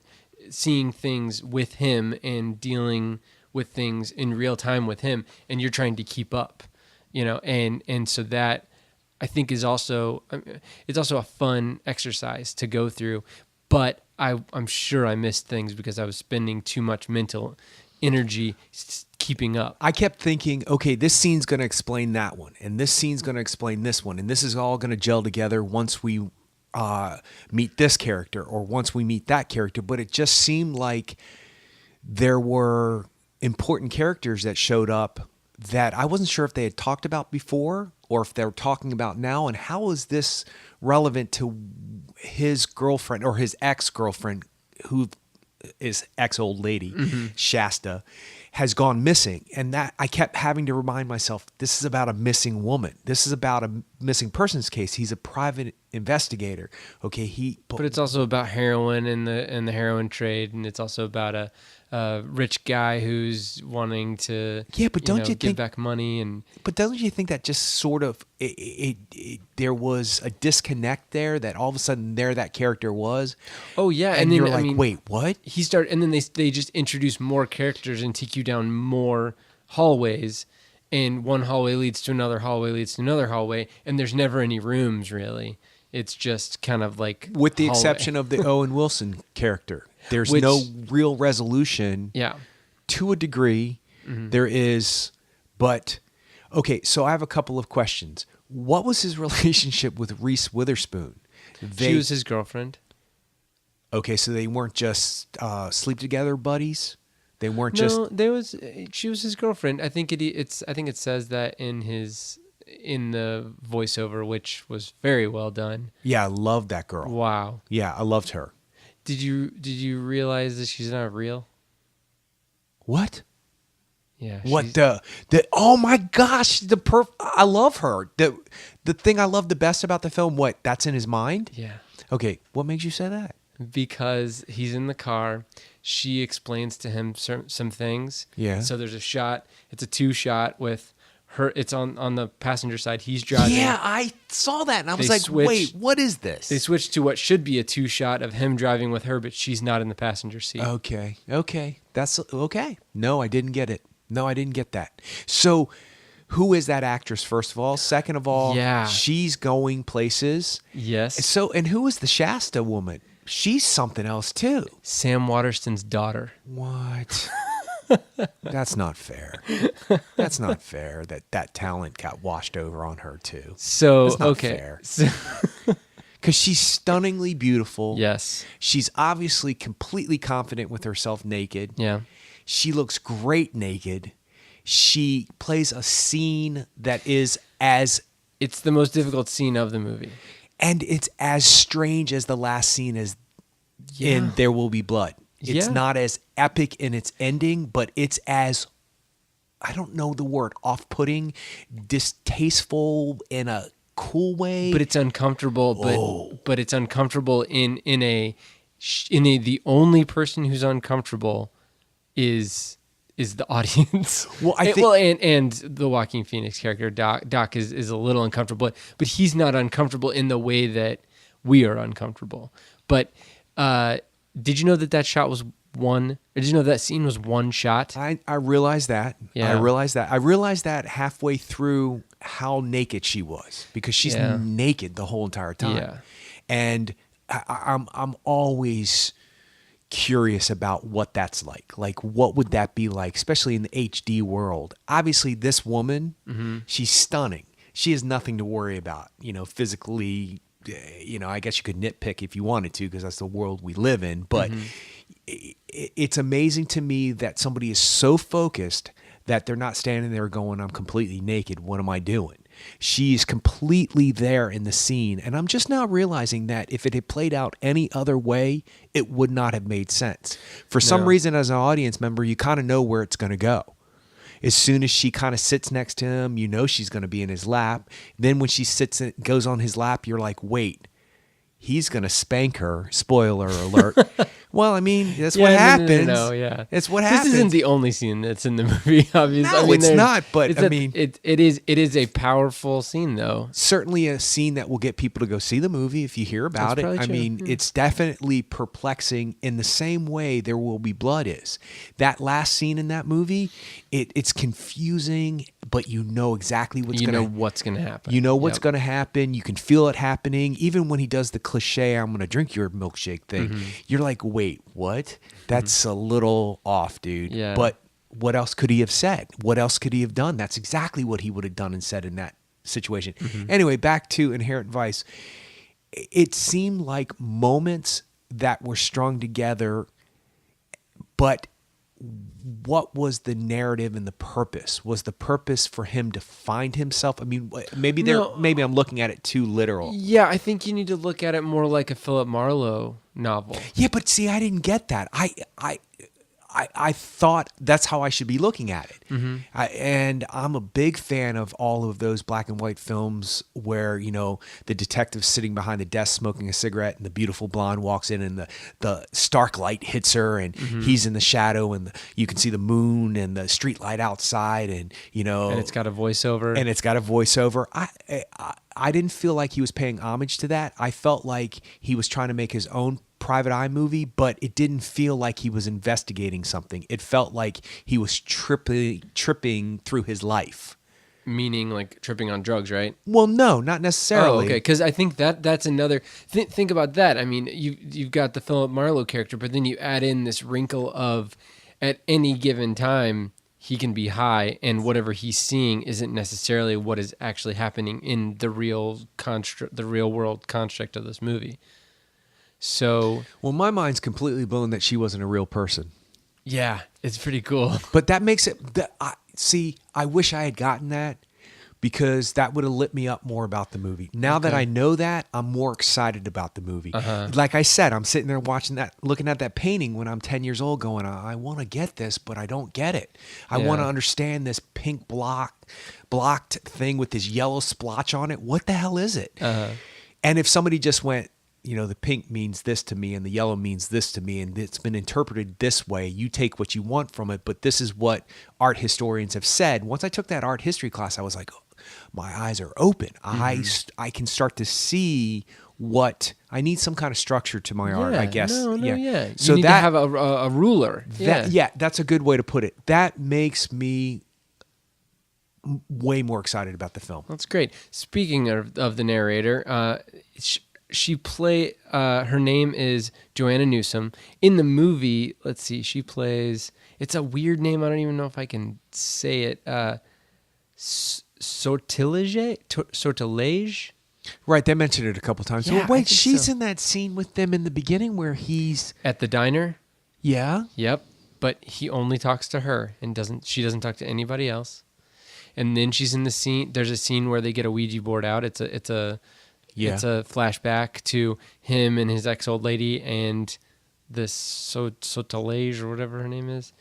seeing things with him and dealing with things in real time with him, and you're trying to keep up, and so that, I think, is also, it's also a fun exercise to go through. But I'm sure I missed things because I was spending too much mental energy keeping up. I kept thinking, okay, this scene's going to explain that one, and this scene's going to explain this one, and this is all going to gel together once we meet this character or once we meet that character. But it just seemed like there were important characters that showed up that I wasn't sure if they had talked about before or if they were talking about now, and how is this relevant to his girlfriend or his ex-girlfriend, who his ex-old lady, Mm-hmm. Shasta, has gone missing. And that I kept having to remind myself, this is about a missing woman. This is about a missing persons case. He's a private investigator. Okay, But it's also about heroin and the heroin trade, and it's also about a rich guy who's wanting to But don't you give think back money and But don't you think that just sort of there was a disconnect there, that all of a sudden there that character was? oh yeah, And and then you're I like, mean, wait, what? and then they just introduce more characters and take you down more hallways, and one hallway leads to another hallway leads to another hallway, and there's never any rooms really. It's just kind of like With the hallway. exception of the Owen Wilson character. There's Which- no real resolution. Yeah. To a degree, there is, but okay, so I have a couple of questions. What was his relationship with Reese Witherspoon? She was his girlfriend. Okay, so they weren't just sleep together buddies? They weren't No, she was his girlfriend. I think it says that in the voiceover, which was very well done. Yeah, I loved that girl. Wow. Yeah, I loved her. Did you realize that she's not real? What? Yeah. What she's- the oh my gosh, I love her. The thing I love the best about the film, what? That's in his mind? Yeah. Okay, what makes you say that? Because he's in the car, she explains to him some things. Yeah. So there's a shot. It's a 2-shot with her. It's on the passenger side. He's driving. Yeah, I saw that and I was They like, switch- wait, what is this? They switch to what should be a 2-shot of him driving with her, but she's not in the passenger seat. Okay. That's okay. No, I didn't get it. No, I didn't get that. So, who is that actress, first of all? Second of all, Yeah. she's going places. Yes. So, and who is the Shasta woman? She's something else too. Sam Waterston's daughter. What? That's not fair. That's not fair that talent got washed over on her too. So That's not okay. fair. So- Because she's stunningly beautiful. yes. She's obviously completely confident with herself naked. Yeah. She looks great naked. She plays a scene that is as, It's the most difficult scene of the movie. and it's as strange as the last scene is in There Will Be Blood. It's Yeah. not as epic in its ending, but it's as, I don't know the word, off-putting, distasteful in a cool way. But it's uncomfortable. But it's uncomfortable in a the only person who's uncomfortable is the audience. Well, I think- and the Joaquin Phoenix character Doc is a little uncomfortable, but he's not uncomfortable in the way that we are uncomfortable. But did you know that shot was one? Or did you know that scene was one shot? I realized that. Yeah. I realized that halfway through how naked she was, because she's Yeah. naked the whole entire time. Yeah. And I'm always curious about what that's like. Like, what would that be like, especially in the HD world? Obviously, this woman, she's stunning. She has nothing to worry about, physically. I guess you could nitpick if you wanted to, because that's the world we live in. But it's amazing to me that somebody is so focused that they're not standing there going, I'm completely naked. What am I doing? She's completely there in the scene. And I'm just now realizing that if it had played out any other way, it would not have made sense. For some No. reason, as an audience member, you kind of know where it's going to go. As soon as she kind of sits next to him, you know she's going to be in his lap. Then when she goes on his lap, you're like, wait, he's going to spank her. Spoiler alert. Well, I mean, that's what happens. No, yeah. It's what happens. This isn't the only scene that's in the movie, obviously. No, I mean, it's there's- not, but, it's I a- mean- it is a powerful scene, though. Certainly a scene that will get people to go see the movie if you hear about That's it. probably I true. mean, it's definitely perplexing in the same way There Will Be Blood is. That last scene in that movie, it's confusing, but you know exactly what's You going know to what's going to happen. You know what's Yep. going to happen. You can feel it happening. Even when he does the cliche, I'm going to drink your milkshake thing, Mm-hmm. you're like, wait, what? That's a little off, dude. Yeah. But what else could he have said? What else could he have done? That's exactly what he would have done and said in that situation. Mm-hmm. Anyway, back to Inherent Vice. It seemed like moments that were strung together, but what was the narrative and the purpose? Was the purpose for him to find himself? I mean, maybe No. maybe I'm looking at it too literal. Yeah, I think you need to look at it more like a Philip Marlowe novel. Yeah, but see, I didn't get that. I thought that's how I should be looking at it. And I'm a big fan of all of those black and white films where, the detective's sitting behind the desk smoking a cigarette and the beautiful blonde walks in and the stark light hits her and he's in the shadow and you can see the moon and the street light outside and, And it's got a voiceover. I didn't feel like he was paying homage to that. I felt like he was trying to make his own private eye movie, but it didn't feel like he was investigating something. It felt like he was tripping through his life. Meaning like tripping on drugs, right? Well, no, not necessarily. Oh, okay. Because I think that's another. Think about that. I mean, you've got the Philip Marlowe character, but then you add in this wrinkle of, at any given time, he can be high, and whatever he's seeing isn't necessarily what is actually happening in the real world construct of this movie. So, well, my mind's completely blown that she wasn't a real person. Yeah, it's pretty cool. But that makes it. I wish I had gotten that because that would have lit me up more about the movie. Now that I know that, I'm more excited about the movie. Like I said, I'm sitting there watching that, looking at that painting when I'm 10 years old going, I want to get this, but I don't get it. I want to understand this pink blocked thing with this yellow splotch on it. What the hell is it? And if somebody just went, the pink means this to me and the yellow means this to me and it's been interpreted this way. You take what you want from it, but this is what art historians have said. Once I took that art history class, I was like, oh, my eyes are open. I can start to see what I need. Some kind of structure to my art, I guess. Yeah. So you need to have a ruler. That's a good way to put it. That makes me way more excited about the film. That's great. Speaking of the narrator, she play. Her name is Joanna Newsom. In the movie, let's see, she plays. It's a weird name. I don't even know if I can say it. Sortilege. Right, they mentioned it a couple times. Yeah, well, wait, she's so. in that scene with them in the beginning where he's at the diner. Yeah. Yep. But he only talks to her and she doesn't talk to anybody else. And then she's in the scene. There's a scene where they get a Ouija board out. It's a flashback to him and his ex-old lady and this Sortilege or whatever her name is.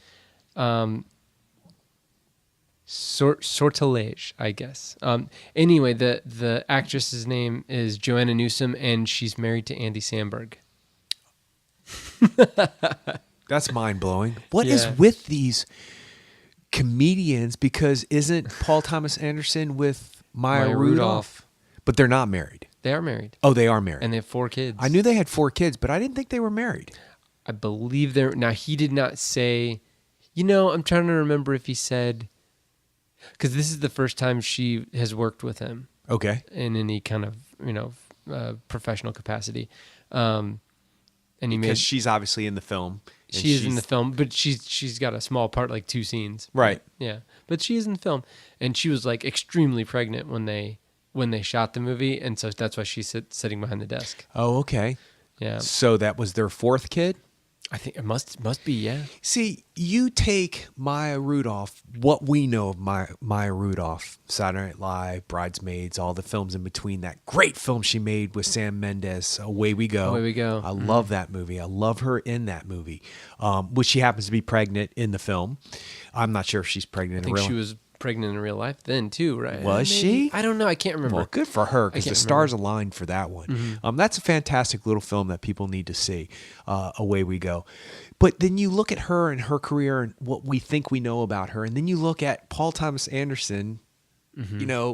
Sortilege, I guess. Anyway, the actress's name is Joanna Newsom, and she's married to Andy Samberg. That's mind-blowing. What is with these comedians? Because isn't Paul Thomas Anderson with Maya Rudolph? But they're not married. They are married. Oh, they are married. And they have 4 kids. I knew they had 4 kids, but I didn't think they were married. I believe they're... Now, he did not say... I'm trying to remember if he said... Because this is the first time she has worked with him. Okay. In any kind of, professional capacity. And because she's obviously in the film. She is in the film, but she's got a small part, like 2 scenes. Right. Yeah. But she is in the film. And she was like extremely pregnant when they shot the movie, and so that's why she's sitting behind the desk. Oh, okay. Yeah. So that was their 4th kid? I think it must be, yeah. See, you take Maya Rudolph, what we know of Maya Rudolph, Saturday Night Live, Bridesmaids, all the films in between, that great film she made with Sam Mendes, Away We Go. Away We Go. I love that movie. I love her in that movie, which she happens to be pregnant in the film. I'm not sure if she's pregnant in real life. I think she was pregnant in real life then too, right? Was she? I don't know. I can't remember. Well, good for her because the stars aligned for that one. Mm-hmm. That's a fantastic little film that people need to see. Away We Go. But then you look at her and her career and what we think we know about her, and then you look at Paul Thomas Anderson. Mm-hmm.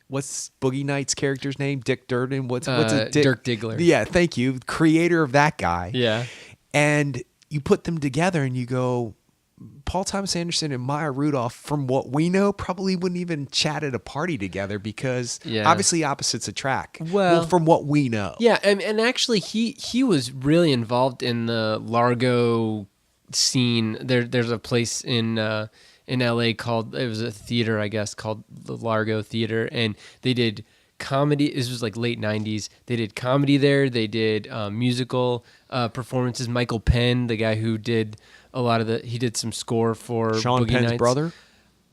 What's Boogie Nights' character's name? Dick Durden. What's it? Dirk Diggler. Yeah, thank you. Creator of that guy. Yeah. And you put them together and you go, Paul Thomas Anderson and Maya Rudolph, from what we know, probably wouldn't even chat at a party together because obviously opposites attract. Well, from what we know. Yeah, and actually he was really involved in the Largo scene. There's a place in LA called, it was a theater, I guess, called the Largo Theater, and they did comedy. This was like late 90s. They did comedy there. They did musical performances. Michael Penn, the guy who did a lot of he did some score for Sean Boogie Penn's Nights. brother?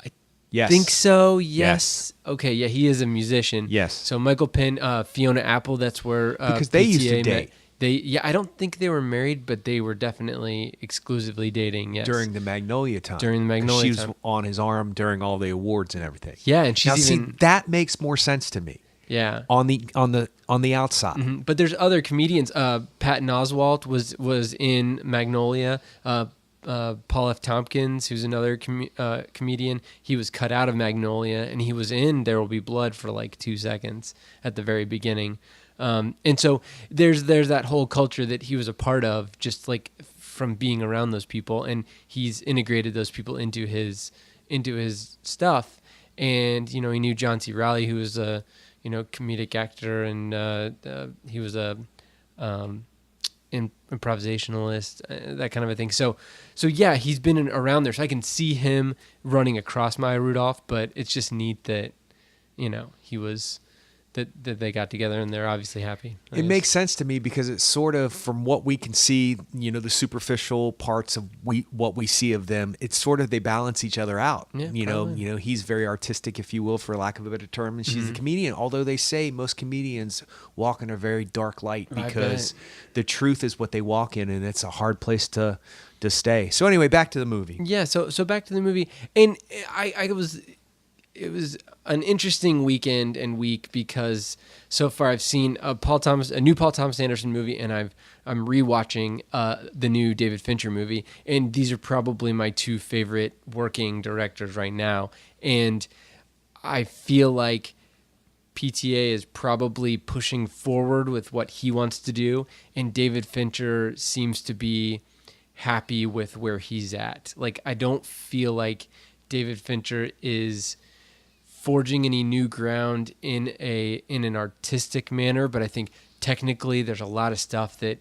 I think so, yes. Okay, yeah, he is a musician. Yes. So Michael Penn, Fiona Apple, that's where because they used to date. I don't think they were married, but they were definitely exclusively dating. Yes, during the Magnolia time. During the 'Cause Magnolia she was time. on his arm during all the awards and everything. Yeah, and she's Now, even see, that makes more sense to me yeah. on the outside. Mhm. But there's other comedians. Patton Oswalt was in Magnolia. Paul F. Tompkins, who's another comedian, he was cut out of Magnolia, and he was in There Will Be Blood for like 2 seconds at the very beginning. And so there's that whole culture that he was a part of, just like from being around those people, and he's integrated those people into his stuff. And he knew John C. Reilly, who was a comedic actor, and he was a improvisationalist, that kind of a thing. So yeah, he's been around there, so I can see him running across Maya Rudolph. But it's just neat that he was that they got together, and they're obviously happy. It makes sense to me because it's sort of, from what we can see, the superficial parts of what we see of them, it's sort of, they balance each other out. Yeah, He's very artistic, if you will, for lack of a better term, and she's a comedian. Although they say most comedians walk in a very dark light because the truth is what they walk in, and it's a hard place to stay. So anyway, back to the movie. Yeah, so back to the movie, and it was an interesting weekend and week because so far I've seen a new Paul Thomas Anderson movie, and I'm rewatching the new David Fincher movie, and these are probably my two favorite working directors right now. And I feel like PTA is probably pushing forward with what he wants to do, and David Fincher seems to be happy with where he's at. Like, I don't feel like David Fincher is forging any new ground in an artistic manner, but I think technically there's a lot of stuff that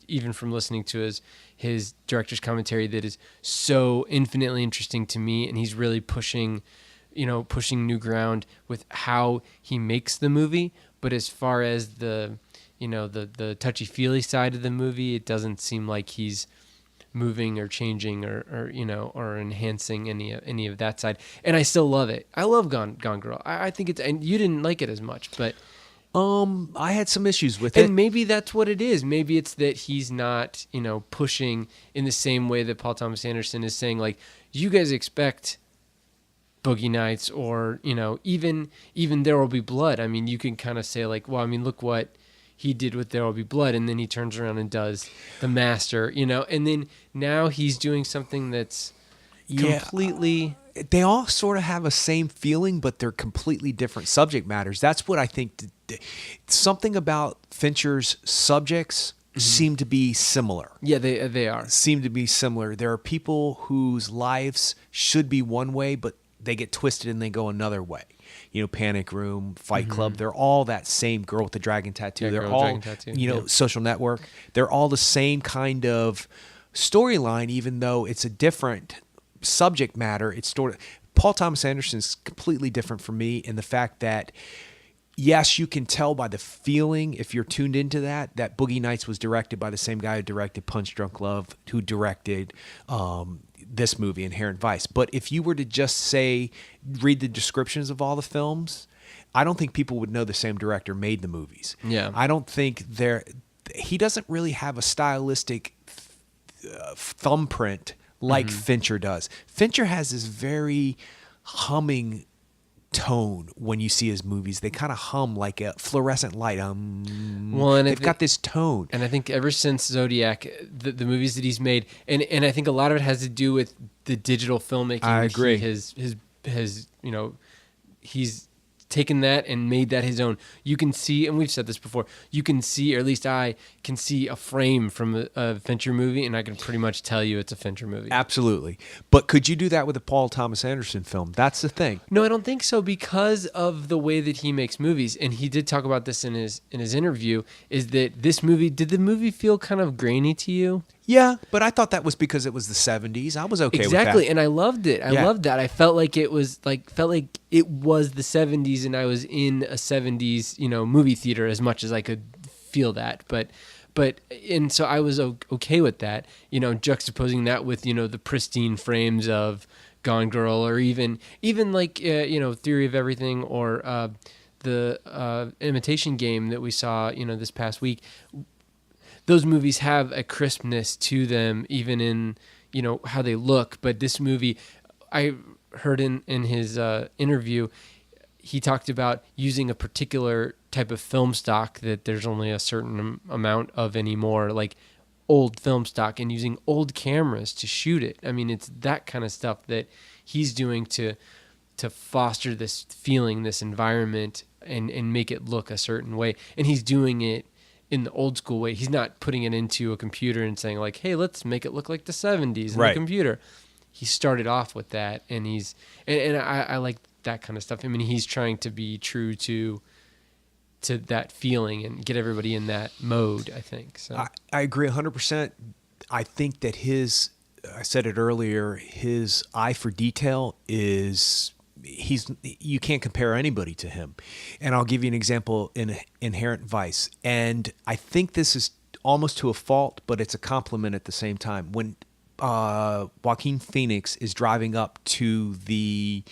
even from listening to his director's commentary that is so infinitely interesting to me, and he's really pushing new ground with how he makes the movie. But as far as the touchy-feely side of the movie, it doesn't seem like he's moving or changing or enhancing any of that side. And I still love it. I love Gone Girl. I think it's, and you didn't like it as much, but I had some issues with it. And maybe that's what it is. Maybe it's that he's not, pushing in the same way that Paul Thomas Anderson is saying, like, you guys expect Boogie Nights or, even There Will Be Blood. I mean, you can kind of say, like, well, I mean, look what he did with There Will Be Blood, and then he turns around and does The Master, and then now he's doing something that's completely... They all sort of have a same feeling, but they're completely different subject matters. That's what I think. Something about Fincher's subjects seem to be similar. Yeah, they are. Seem to be similar. There are people whose lives should be one way, but they get twisted and they go another way. Panic Room, Fight Club, they're all that same Girl with the Dragon Tattoo. They're all, Social Network. They're all the same kind of storyline, even though it's a different subject matter. It's Paul Thomas Anderson is completely different from me in the fact that, yes, you can tell by the feeling, if you're tuned into that Boogie Nights was directed by the same guy who directed Punch Drunk Love, who directed this movie, Inherent Vice. But if you were to just read the descriptions of all the films, I don't think people would know the same director made the movies. Yeah. I don't think he doesn't really have a stylistic thumbprint like Fincher does. Fincher has this very humming tone when you see his movies. They kind of hum like a fluorescent light. They've got this tone. And I think ever since Zodiac, the movies that he's made, and I think a lot of it has to do with the digital filmmaking. I agree. He's taken that and made that his own. You can see, and we've said this before, you can see, or at least I can see a frame from a Fincher movie, and I can pretty much tell you it's a Fincher movie. Absolutely. But could you do that with a Paul Thomas Anderson film? That's the thing. No, I don't think so, because of the way that he makes movies. And he did talk about this in his interview, is that did the movie feel kind of grainy to you? Yeah, but I thought that was because it was the 70s. I was okay with that. Exactly, and I loved it. I loved that. I felt like it was the 70s, and I was in a 70s, movie theater as much as I could feel that. But and so I was okay with that. Juxtaposing that with the pristine frames of Gone Girl, or even like Theory of Everything, or the Imitation Game that we saw this past week. those movies have a crispness to them, even in, how they look. But this movie, I heard in his interview, he talked about using a particular type of film stock that there's only a certain amount of anymore, like old film stock, and using old cameras to shoot it. I mean, it's that kind of stuff that he's doing to foster this feeling, this environment, and make it look a certain way. And he's doing it in the old school way. He's not putting it into a computer and saying like, hey, let's make it look like the 70s in the computer. He started off with that, and I like that kind of stuff. I mean, he's trying to be true to that feeling and get everybody in that mode, I think. So I agree 100%. I think that I said it earlier, his eye for detail you can't compare anybody to him. And I'll give you an example in Inherent Vice. And I think this is almost to a fault, but it's a compliment at the same time. When Joaquin Phoenix is driving up to the,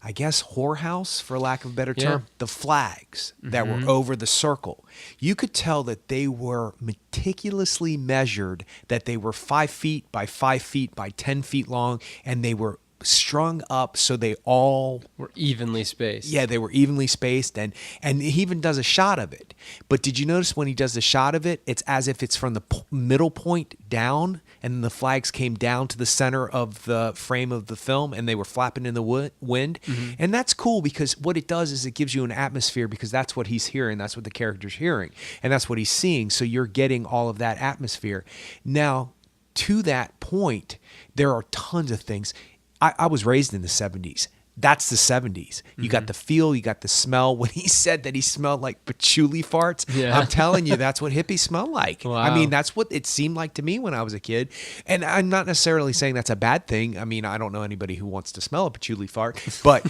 I guess, whorehouse, for lack of a better term, the flags that were over the circle, you could tell that they were meticulously measured, that they were 5 feet by 5 feet by 10 feet long, and they were strung up so they all were evenly spaced. Yeah, they were evenly spaced, and he even does a shot of it. But did you notice when he does the shot of it, it's as if it's from the middle point down, and then the flags came down to the center of the frame of the film, and they were flapping in the wind. And that's cool, because what it does is it gives you an atmosphere, because that's what he's hearing, that's what the character's hearing, and that's what he's seeing. So you're getting all of that atmosphere. Now, to that point, there are tons of things. I was raised in the 70s. That's the 70s. You got the feel, you got the smell. When he said that he smelled like patchouli farts, I'm telling you, that's what hippies smell like. Wow. I mean, that's what it seemed like to me when I was a kid. And I'm not necessarily saying that's a bad thing. I mean, I don't know anybody who wants to smell a patchouli fart, but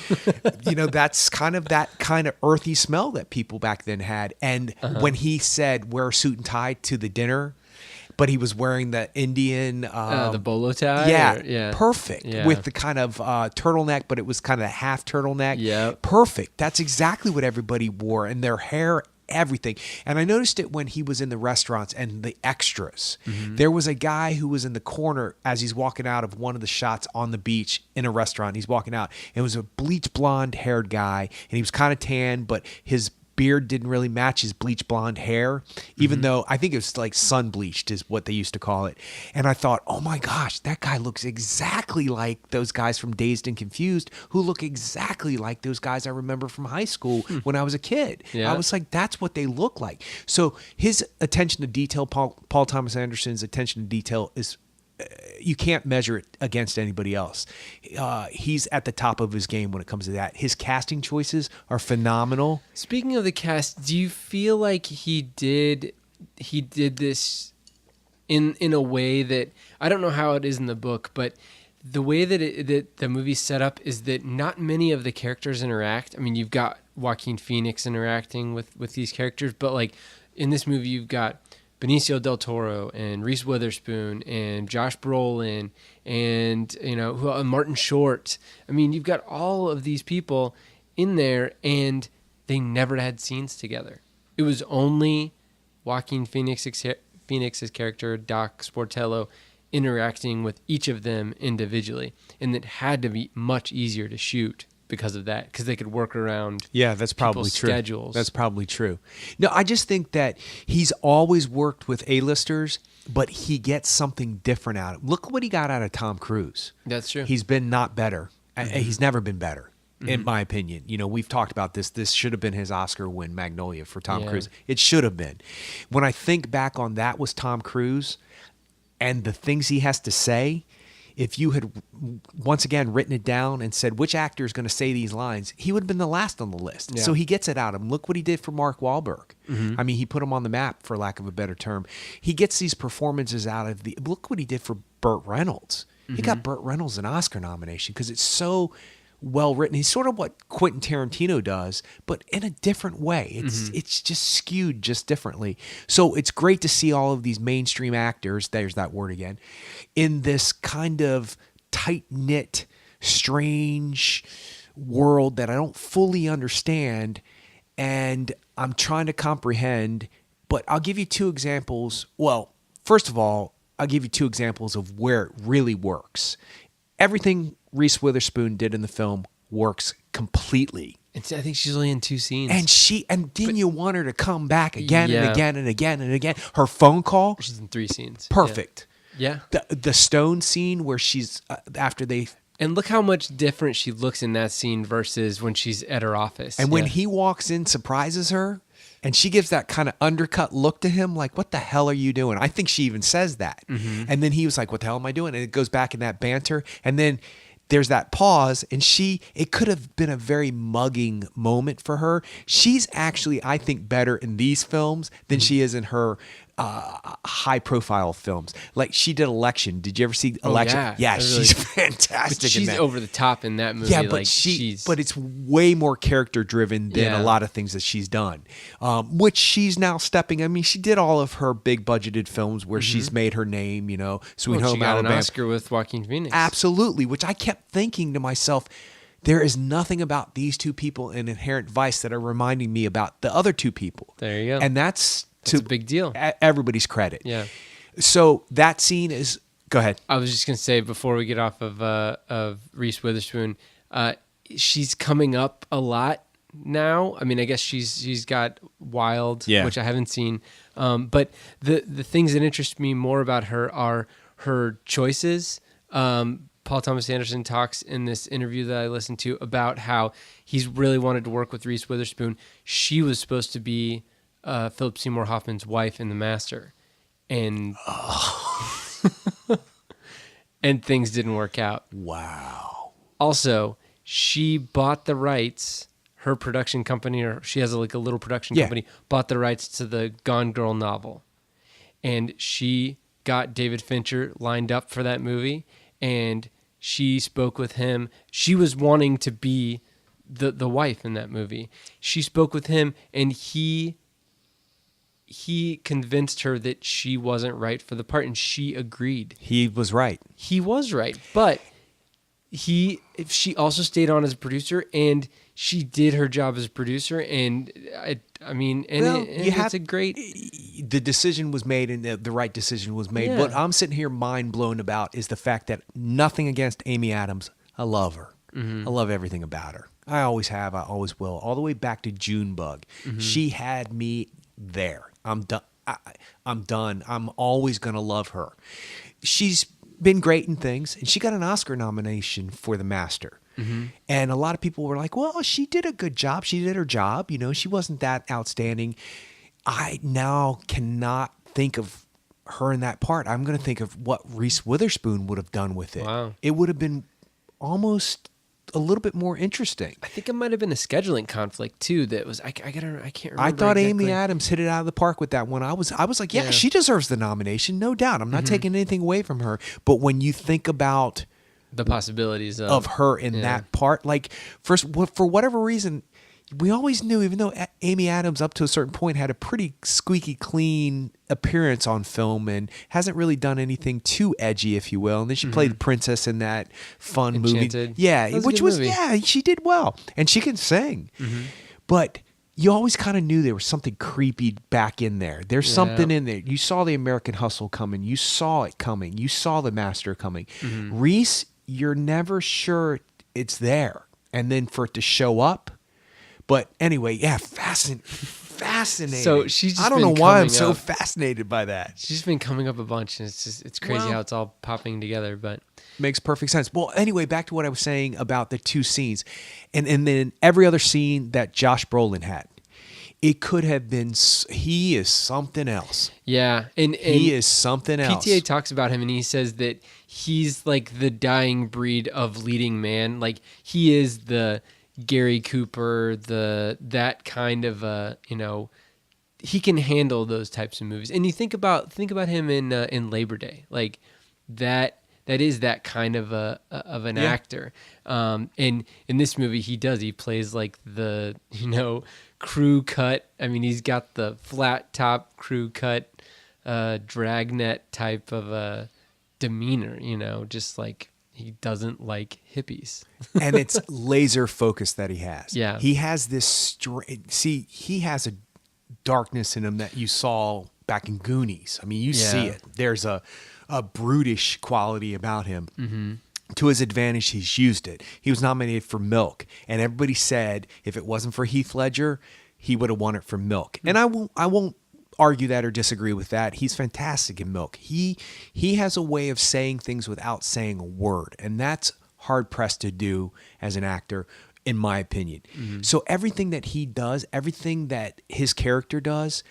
that's kind of that kind of earthy smell that people back then had. And when he said wear a suit and tie to the dinner, but he was wearing the Indian... the bolo tie? Yeah, perfect. Yeah. With the kind of turtleneck, but it was kind of a half turtleneck. Yeah. Perfect. That's exactly what everybody wore. And their hair, everything. And I noticed it when he was in the restaurants and the extras. There was a guy who was in the corner as he's walking out of one of the shots on the beach in a restaurant. He's walking out. It was a bleach blonde haired guy, and he was kind of tan, but his beard didn't really match his bleach blonde hair, even though I think it was like sun bleached is what they used to call it. And I thought, oh my gosh, that guy looks exactly like those guys from Dazed and Confused, who look exactly like those guys I remember from high school when I was a kid. Yeah. I was like, that's what they look like. So his attention to detail, Paul Thomas Anderson's attention to detail is, you can't measure it against anybody else. He's at the top of his game when it comes to that. His casting choices are phenomenal. Speaking of the cast, do you feel like he did this in a way that, I don't know how it is in the book, but the way that the movie's set up is that not many of the characters interact. I mean, you've got Joaquin Phoenix interacting with these characters, but like in this movie, you've got Benicio del Toro and Reese Witherspoon and Josh Brolin and Martin Short. I mean, you've got all of these people in there, and they never had scenes together. It was only Joaquin Phoenix's character, Doc Sportello, interacting with each of them individually, and it had to be much easier to shoot because of that, because they could work around that's probably true. Schedules. That's probably true. No, I just think that he's always worked with A-listers, but he gets something different out of it. Look what he got out of Tom Cruise. That's true. He's been not better. He's never been better, in my opinion. We've talked about this. This should have been his Oscar win, Magnolia, for Tom Cruise. It should have been. When I think back on that was Tom Cruise and the things he has to say, if you had once again written it down and said which actor is going to say these lines, he would have been the last on the list. Yeah. So he gets it out of him. Look what he did for Mark Wahlberg. I mean, he put him on the map, for lack of a better term. He gets these performances out of look what he did for Burt Reynolds. He got Burt Reynolds an Oscar nomination because it's so well written. He's sort of what Quentin Tarantino does, but in a different way. It's just skewed just differently. So it's great to see all of these mainstream actors, there's that word again, in this kind of tight-knit, strange world that I don't fully understand, and I'm trying to comprehend, But I'll give you two examples. Well, first of all, I'll give you two examples of where it really works. Everything Reese Witherspoon did in the film works completely. I think she's only in 2 scenes. And didn't you want her to come back again and Yeah. again and again and again? Her phone call, She's in 3 scenes. perfect. Yeah. The stone scene where she's after they And look how much different she looks in that scene versus when she's at her office. and when Yeah. he walks in, surprises her, and she gives that kind of undercut look to him, like, "What the hell are you doing?" I think she even says that, and then he was like, "What the hell am I doing?" And it goes back in that banter, and then there's that pause, and it could have been a very mugging moment for her. She's actually, I think, better in these films than she is in her high profile films. Like she did Election. Did you ever see Election? yeah. She's fantastic. But she's in that. over the top in that movie. Yeah, but like, she's but it's way more character driven than Yeah. a lot of things that she's done, which she's now stepping. I mean, she did all of her big budgeted films where she's made her name. Sweet well, Home she got Alabama. an Oscar with Joaquin Phoenix. Absolutely, which I kept thinking to myself, there is nothing about these two people in Inherent Vice that are reminding me about the other two people. There you go. And that's a big deal. Everybody's credit. Yeah. So that scene is. Go ahead. I was just gonna say before we get off of Reese Witherspoon, she's coming up a lot now. I mean, I guess she's got Wild, Yeah. which I haven't seen. But the things that interest me more about her are her choices. Paul Thomas Anderson talks in this interview that I listened to about how he's really wanted to work with Reese Witherspoon. She was supposed to be Philip Seymour Hoffman's wife in The Master, and and things didn't work out. Wow. Also, she bought the rights. Her production company, or she has a little production Yeah. company, bought the rights to the Gone Girl novel, and she got David Fincher lined up for that movie, and she spoke with him. She was wanting to be the wife in that movie. She spoke with him, and he convinced her that she wasn't right for the part, and she agreed. He was right. He was right, but she also stayed on as a producer, and she did her job as a producer, and it's a great. The decision was made, and the right decision was made. Yeah. What I'm sitting here mind blown about is the fact that nothing against Amy Adams. I love her. I love everything about her. I always have. I always will. All the way back to Junebug. She had me there. I'm done. I'm done. I'm always going to love her. She's been great in things, and she got an Oscar nomination for The Master. And a lot of people were like, well, she did a good job. She did her job. She wasn't that outstanding. I now cannot think of her in that part. I'm going to think of what Reese Witherspoon would have done with it. Wow. It would have been almost a little bit more interesting. I think it might have been a scheduling conflict too. That was I can't remember. I thought exactly. Amy Adams hit it out of the park with that one. I was like, yeah, Yeah. she deserves the nomination, no doubt. I'm not taking anything away from her. But when you think about the possibilities of her in that part, like for whatever reason, we always knew, even though Amy Adams up to a certain point had a pretty squeaky clean appearance on film and hasn't really done anything too edgy, if you will. And then she played the princess in that fun Enchanted. movie. Yeah, That was a which good was, movie. yeah, she did well. And she can sing. But you always kind of knew there was something creepy back in there. There's something in there. You saw the American Hustle coming. You saw it coming. You saw the Master coming. Reese, you're never sure it's there. And then for it to show up. But anyway, yeah, fascinating. So she's just I don't know been why I'm coming so up. fascinated by that. She's been coming up a bunch, and it's crazy Well- how it's all popping together. But Makes perfect sense. Well, anyway, back to what I was saying about the two scenes. And then every other scene that Josh Brolin had. It could have been, he is something else. yeah, and He is something else. PTA talks about him, and he says that he's like the dying breed of leading man. Like he is the Gary Cooper, that kind of he can handle those types of movies. And you think about him in Labor Day, like that is that kind of an actor. And in this movie, he plays like the crew cut. I mean, he's got the flat top crew cut, dragnet type of a demeanor. Just like he doesn't like hippies. And it's laser focus that he has. Yeah. He has this he has a darkness in him that you saw back in Goonies. I mean, you see Yeah. it. There's a brutish quality about him. To his advantage, he's used it. He was nominated for Milk, and everybody said if it wasn't for Heath Ledger, he would have won it for Milk. And I won't argue that or disagree with that. He's fantastic in Milk. He has a way of saying things without saying a word, and that's hard pressed to do as an actor, in my opinion. So everything that he does, everything that his character does,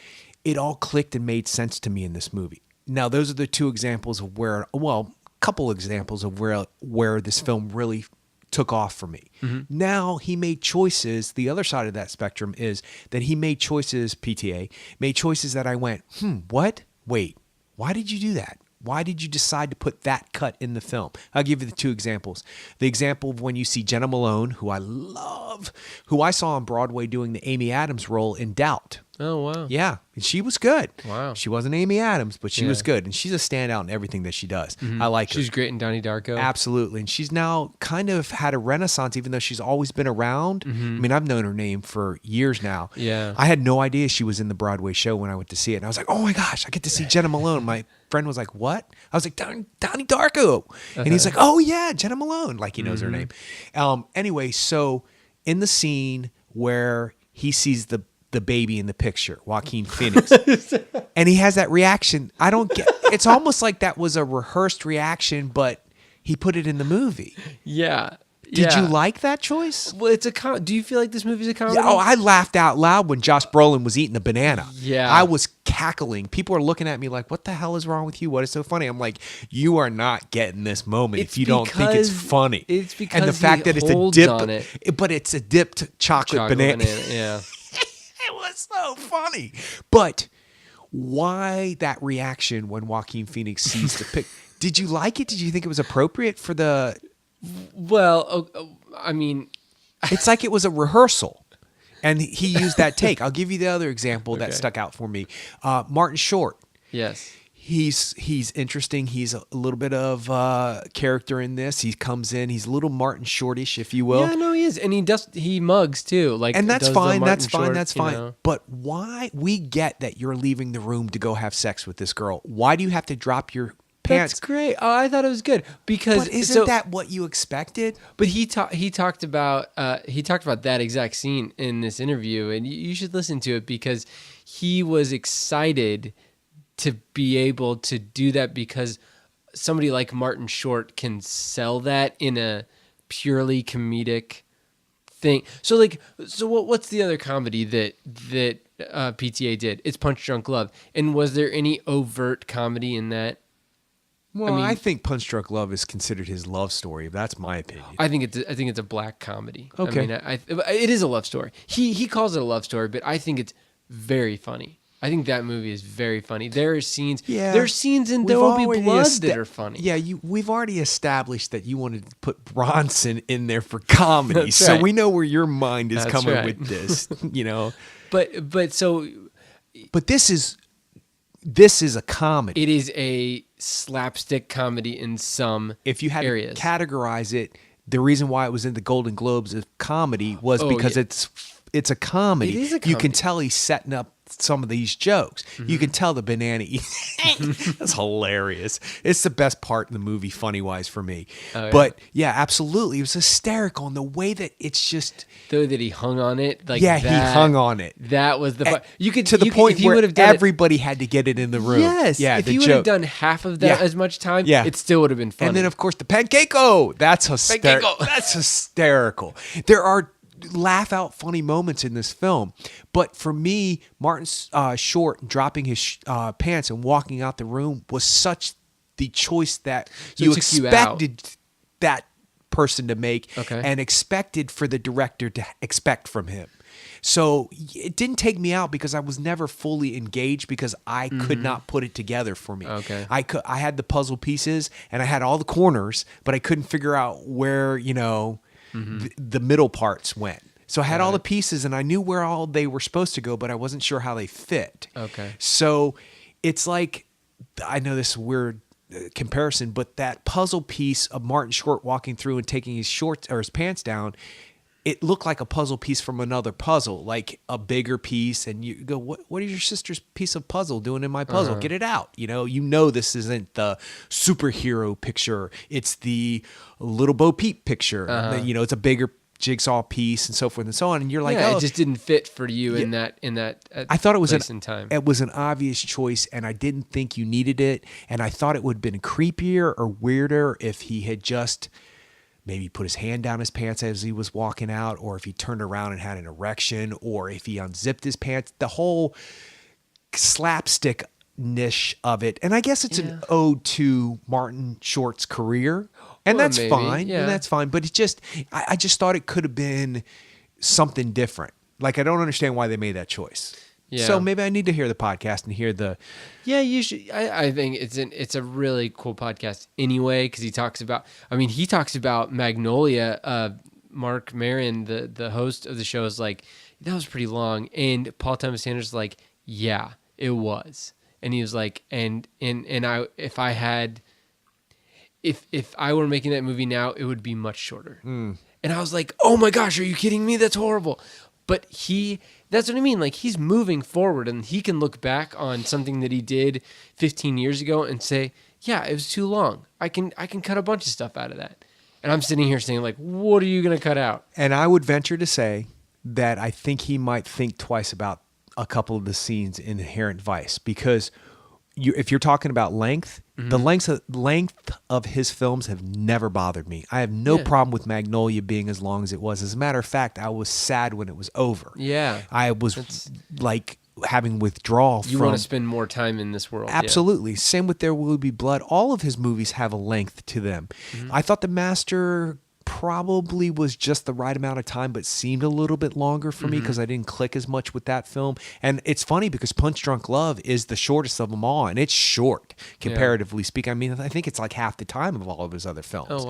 it all clicked and made sense to me in this movie. Now, those are the two examples of where, well, couple examples of where this film really took off for me. Now he made choices. The other side of that spectrum is that he made choices, PTA, made choices that I went, what? Wait, why did you do that? Why did you decide to put that cut in the film? I'll give you the two examples. The example of when you see Jenna Malone, who I love, who I saw on Broadway doing the Amy Adams role in Doubt. Oh, wow. Yeah, and she was good. Wow. She wasn't Amy Adams, but she was Yeah. good. And she's a standout in everything that she does. I like her. She's great in Donnie Darko. Absolutely. And she's now kind of had a renaissance, even though she's always been around. I mean, I've known her name for years now. Yeah. I had no idea she was in the Broadway show when I went to see it. And I was like, oh my gosh, I get to see Jenna Malone. My friend was like, what? I was like, Donnie Darko. And he's like, oh yeah, Jenna Malone. Like he knows her name. Anyway, so in the scene where he sees the baby in the picture, Joaquin Phoenix, and he has that reaction. I don't get. It's almost like that was a rehearsed reaction, but he put it in the movie. Yeah. Did you like that choice? Well, it's a do you feel like this movie's a comedy? Yeah, oh, I laughed out loud when Josh Brolin was eating the banana. Yeah. I was cackling. People are looking at me like, what the hell is wrong with you? What is so funny? I'm like, you are not getting this moment It's if you don't think it's because- funny. it's and the because fact he that it's a holds dip, on it. but it's a dipped chocolate banana. Yeah. It was so funny. But why that reaction when Joaquin Phoenix sees the pic? Did you like it? Did you think it was appropriate for the... Well, I mean, It's like it was a rehearsal. And he used that take. I'll give you the other example that Okay. stuck out for me. Martin Short. yes. He's interesting. He's a little bit of character in this. He comes in. He's a little Martin Shortish, if you will. Yeah, no, he is, and he mugs too. Like, And that's does the fine. Martin That's fine. Short, That's you fine. know? But why? We get that you're leaving the room to go have sex with this girl. Why do you have to drop your pants? That's great. Oh, I thought it was good because But isn't that what you expected? But he talked about that exact scene in this interview, and you should listen to it because he was excited to be able to do that because somebody like Martin Short can sell that in a purely comedic thing. So what's the other comedy that PTA did? It's Punch Drunk Love. And was there any overt comedy in that? Well, mean- I think Punch Drunk Love is considered his love story. That's my opinion. I think it's a black comedy. Okay. I mean, it is a love story. He calls it a love story, but I think it's very funny. I think that movie is very funny. There are scenes. Yeah. There's scenes in There We've Will Be already Blood esta- that are funny. Yeah, we've already established that you wanted to put Bronson in there for comedy. That's so right. we know where your mind is That's coming right. with this, you know. But so But this is a comedy. it is a slapstick comedy in some If you had areas. to categorize it, the reason why it was in the Golden Globes of comedy was Oh, because yeah. it's a comedy. It is a You can comedy. tell he's setting up some of these jokes. Mm-hmm. You can tell the banana that's hilarious. It's the best part in the movie, funny wise, for me. Oh, yeah. But yeah, absolutely, it was hysterical in the way that it's just though that he hung on it. Like yeah, that, he hung on it. That was the part. You could to the you could- point if he where would have done everybody had to get it in the room. Yes. yeah, if the he would have joke. done half of that Yeah. as much time, Yeah. it still would have been funny. And then, of course, the pancake-o. That's hysterical. Pancake-o. That's hysterical. There are laugh-out funny moments in this film. But for me, Martin Short dropping his pants and walking out the room was such the choice that So you it took you out. expected that person to make Okay. and expected for the director to expect from him. So it didn't take me out because I was never fully engaged because I could not put it together for me. Okay. I had the puzzle pieces and I had all the corners, but I couldn't figure out where, the middle parts went. So I had all the pieces and I knew where all they were supposed to go, but I wasn't sure how they fit. Okay. So it's like, I know this is a weird comparison, but that puzzle piece of Martin Short walking through and taking his shorts or his pants down, it looked like a puzzle piece from another puzzle, like a bigger piece. And you go, what is your sister's piece of puzzle doing in my puzzle? Get it out. You know, this isn't the superhero picture. It's the Little Bo Peep picture. You know, it's a bigger jigsaw piece and so forth and so on. And you're like, it just didn't fit for you in that I thought it was place and time. It was an obvious choice, and I didn't think you needed it. And I thought it would have been creepier or weirder if he had just maybe put his hand down his pants as he was walking out, or if he turned around and had an erection, or if he unzipped his pants. The whole slapstick niche of it. And I guess it's an ode to Martin Short's career. And that's maybe, fine. yeah. And that's fine. But it just, I just thought it could have been something different. Like, I don't understand why they made that choice. Yeah. So maybe I need to hear the podcast and hear the. Yeah, you should. I think it's a really cool podcast anyway, because he talks about Magnolia. Mark Maron, the host of the show, is like, that was pretty long, and Paul Thomas Anderson is like, yeah, it was, and he was like, and I if I were making that movie now, it would be much shorter. And I was like, oh my gosh, are you kidding me? That's horrible. But that's what I mean. Like, he's moving forward, and he can look back on something that he did 15 years ago and say, yeah, it was too long. I can cut a bunch of stuff out of that. And I'm sitting here saying, like, what are you going to cut out? And I would venture to say that I think he might think twice about a couple of the scenes in Inherent Vice, because if you're talking about length, the length of his films have never bothered me. I have no problem with Magnolia being as long as it was. As a matter of fact, I was sad when it was over. Yeah. I was like having withdrawal You want to spend more time in this world. Absolutely. Yeah. Same with There Will Be Blood. All of his movies have a length to them. I thought The Master probably was just the right amount of time, but seemed a little bit longer for me because I didn't click as much with that film. And it's funny because Punch Drunk Love is the shortest of them all, and it's short comparatively speaking. I mean, I think it's like half the time of all of his other films. Oh,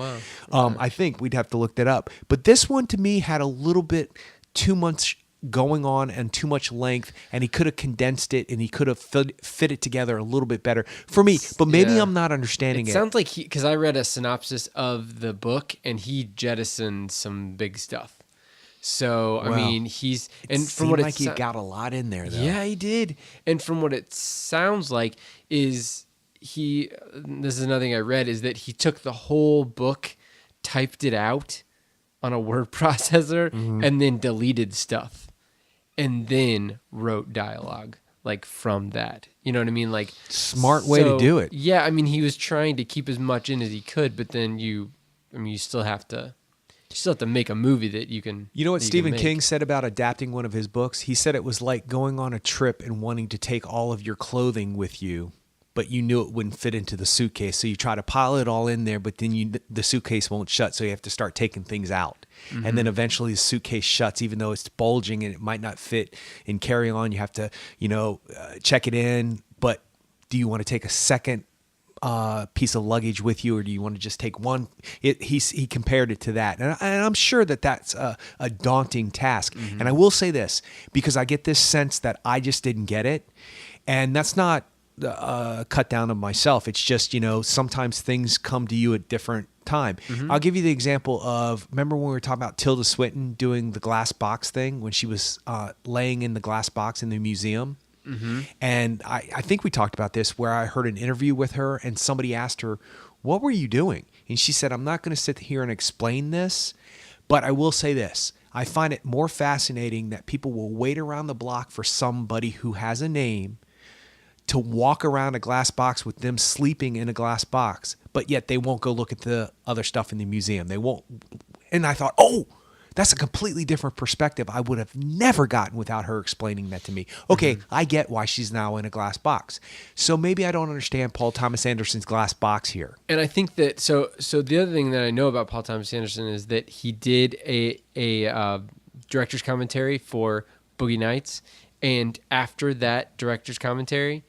wow. I think we'd have to look that up. But this one to me had a little bit too much going on and too much length, and he could have condensed it and he could have fit it together a little bit better for me, but maybe I'm not understanding it. It sounds like because I read a synopsis of the book and he jettisoned some big stuff. So I mean, from what he got a lot in there though. Yeah, he did. And from what it sounds like is this is another thing I read, is that he took the whole book, typed it out on a word processor, and then deleted stuff. And then wrote dialogue like from that. You know what I mean? Like, smart way to do it. Yeah, I mean, he was trying to keep as much in as he could, but then you still have to make a movie that you can. You know what Stephen King said about adapting one of his books? He said it was like going on a trip and wanting to take all of your clothing with you, but you knew it wouldn't fit into the suitcase. So you try to pile it all in there, but then the suitcase won't shut. So you have to start taking things out. And then eventually the suitcase shuts, even though it's bulging and it might not fit in carry-on. You have to, check it in. But do you want to take a second piece of luggage with you, or do you want to just take one? He compared it to that. And I'm sure that that's a daunting task. And I will say this, because I get this sense that I just didn't get it. And that's not cut down of myself. It's just, sometimes things come to you at different time. I'll give you the example of, remember when we were talking about Tilda Swinton doing the glass box thing when she was laying in the glass box in the museum? And I think we talked about this, where I heard an interview with her and somebody asked her, what were you doing? And she said, I'm not going to sit here and explain this, but I will say this. I find it more fascinating that people will wait around the block for somebody who has a name to walk around a glass box with them sleeping in a glass box, but yet they won't go look at the other stuff in the museum. They won't. And I thought, that's a completely different perspective I would have never gotten without her explaining that to me. Okay, I get why she's now in a glass box. So maybe I don't understand Paul Thomas Anderson's glass box here. And I think that, so the other thing that I know about Paul Thomas Anderson is that he did a director's commentary for Boogie Nights. And after that director's commentary,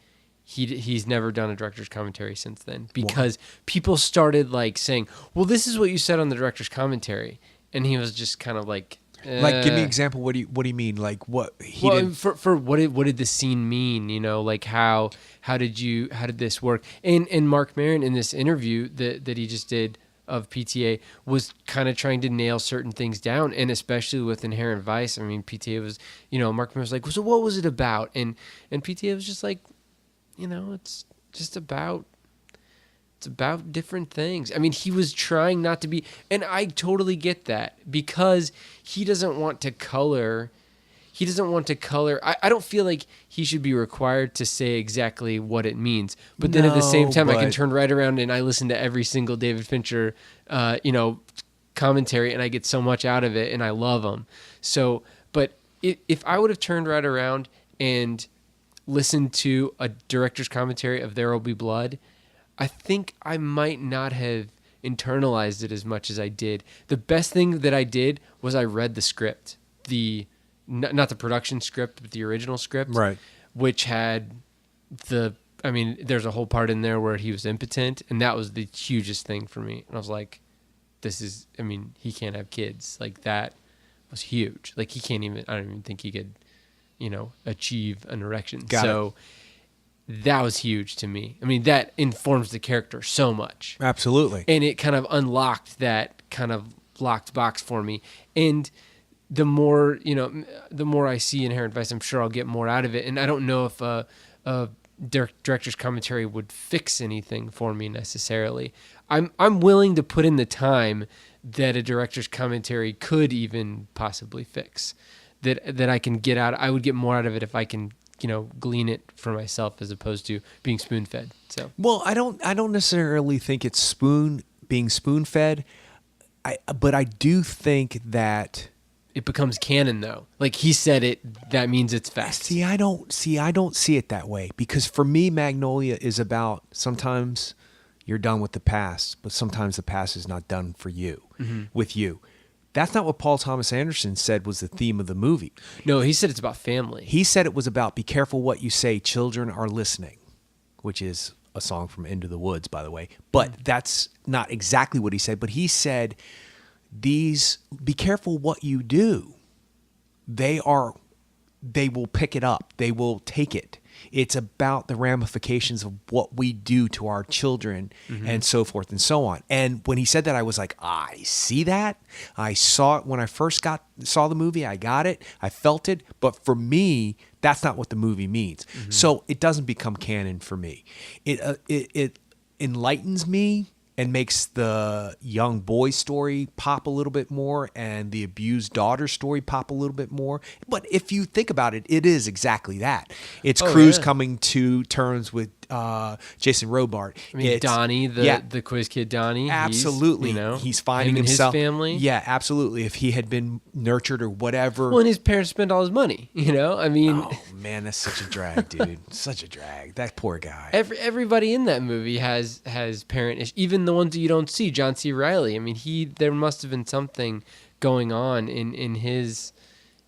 he's never done a director's commentary since then, because people started like saying, well, this is what you said on the director's commentary. And he was just kind of like, like, give me an example. What do you mean? Like, what he did for what did the scene mean? Like how did this work? And Mark Maron in this interview that he just did PTA was kind of trying to nail certain things down, and especially with Inherent Vice. I mean, PTA was, Mark was like, so what was it about? And PTA was just like, it's just about different things. I mean, he was trying not to be, and I totally get that, because he doesn't want to color. I don't feel like he should be required to say exactly what it means. But then at the same time, I can turn right around and I listen to every single David Fincher, commentary, and I get so much out of it, and I love him. So, but if I would have turned right around and listened to a director's commentary of There Will Be Blood, I think I might not have internalized it as much as I did. The best thing that I did was I read the script, not the production script, but the original script, right? Which had there's a whole part in there where he was impotent, and that was the hugest thing for me. And I was like, he can't have kids. Like, that was huge. Like, I don't even think he could, achieve an erection. That was huge to me. I mean, that informs the character so much. Absolutely. And it kind of unlocked that kind of locked box for me. And the more I see Inherent Vice, I'm sure I'll get more out of it. And I don't know if a director's commentary would fix anything for me necessarily. I'm willing to put in the time that a director's commentary could even possibly fix. That I can get out. I would get more out of it if I can, glean it for myself as opposed to being spoon-fed. So, well, I don't necessarily think it's being spoon-fed. But I do think that it becomes canon, though. Like, he said it, that means it's fast. I don't see it that way, because for me, Magnolia is about, sometimes you're done with the past, but sometimes the past is not done for you, with you. That's not what Paul Thomas Anderson said was the theme of the movie. No, he said it's about family. He said it was about, be careful what you say, children are listening, which is a song from Into the Woods, by the way. But that's not exactly what he said. But he said, be careful what you do. They will pick it up. They will take it. It's about the ramifications of what we do to our children, and so forth and so on. And when he said that, I was like, I see that. I saw it when I first saw the movie. I got it. I felt it. But for me, that's not what the movie means. So it doesn't become canon for me. It enlightens me and makes the young boy story pop a little bit more and the abused daughter story pop a little bit more. But if you think about it, it is exactly that. It's Cruise coming to terms with Jason Robart. I mean, Donnie, the quiz kid Donnie. Absolutely. He's finding himself. His family. Yeah, absolutely. If he had been nurtured or whatever. Well, and his parents spent all his money, I mean. Oh, man, that's such a drag, dude. Such a drag. That poor guy. Everybody in that movie has parent issues. Even the ones you don't see. John C. Reilly. I mean, there must have been something going on in his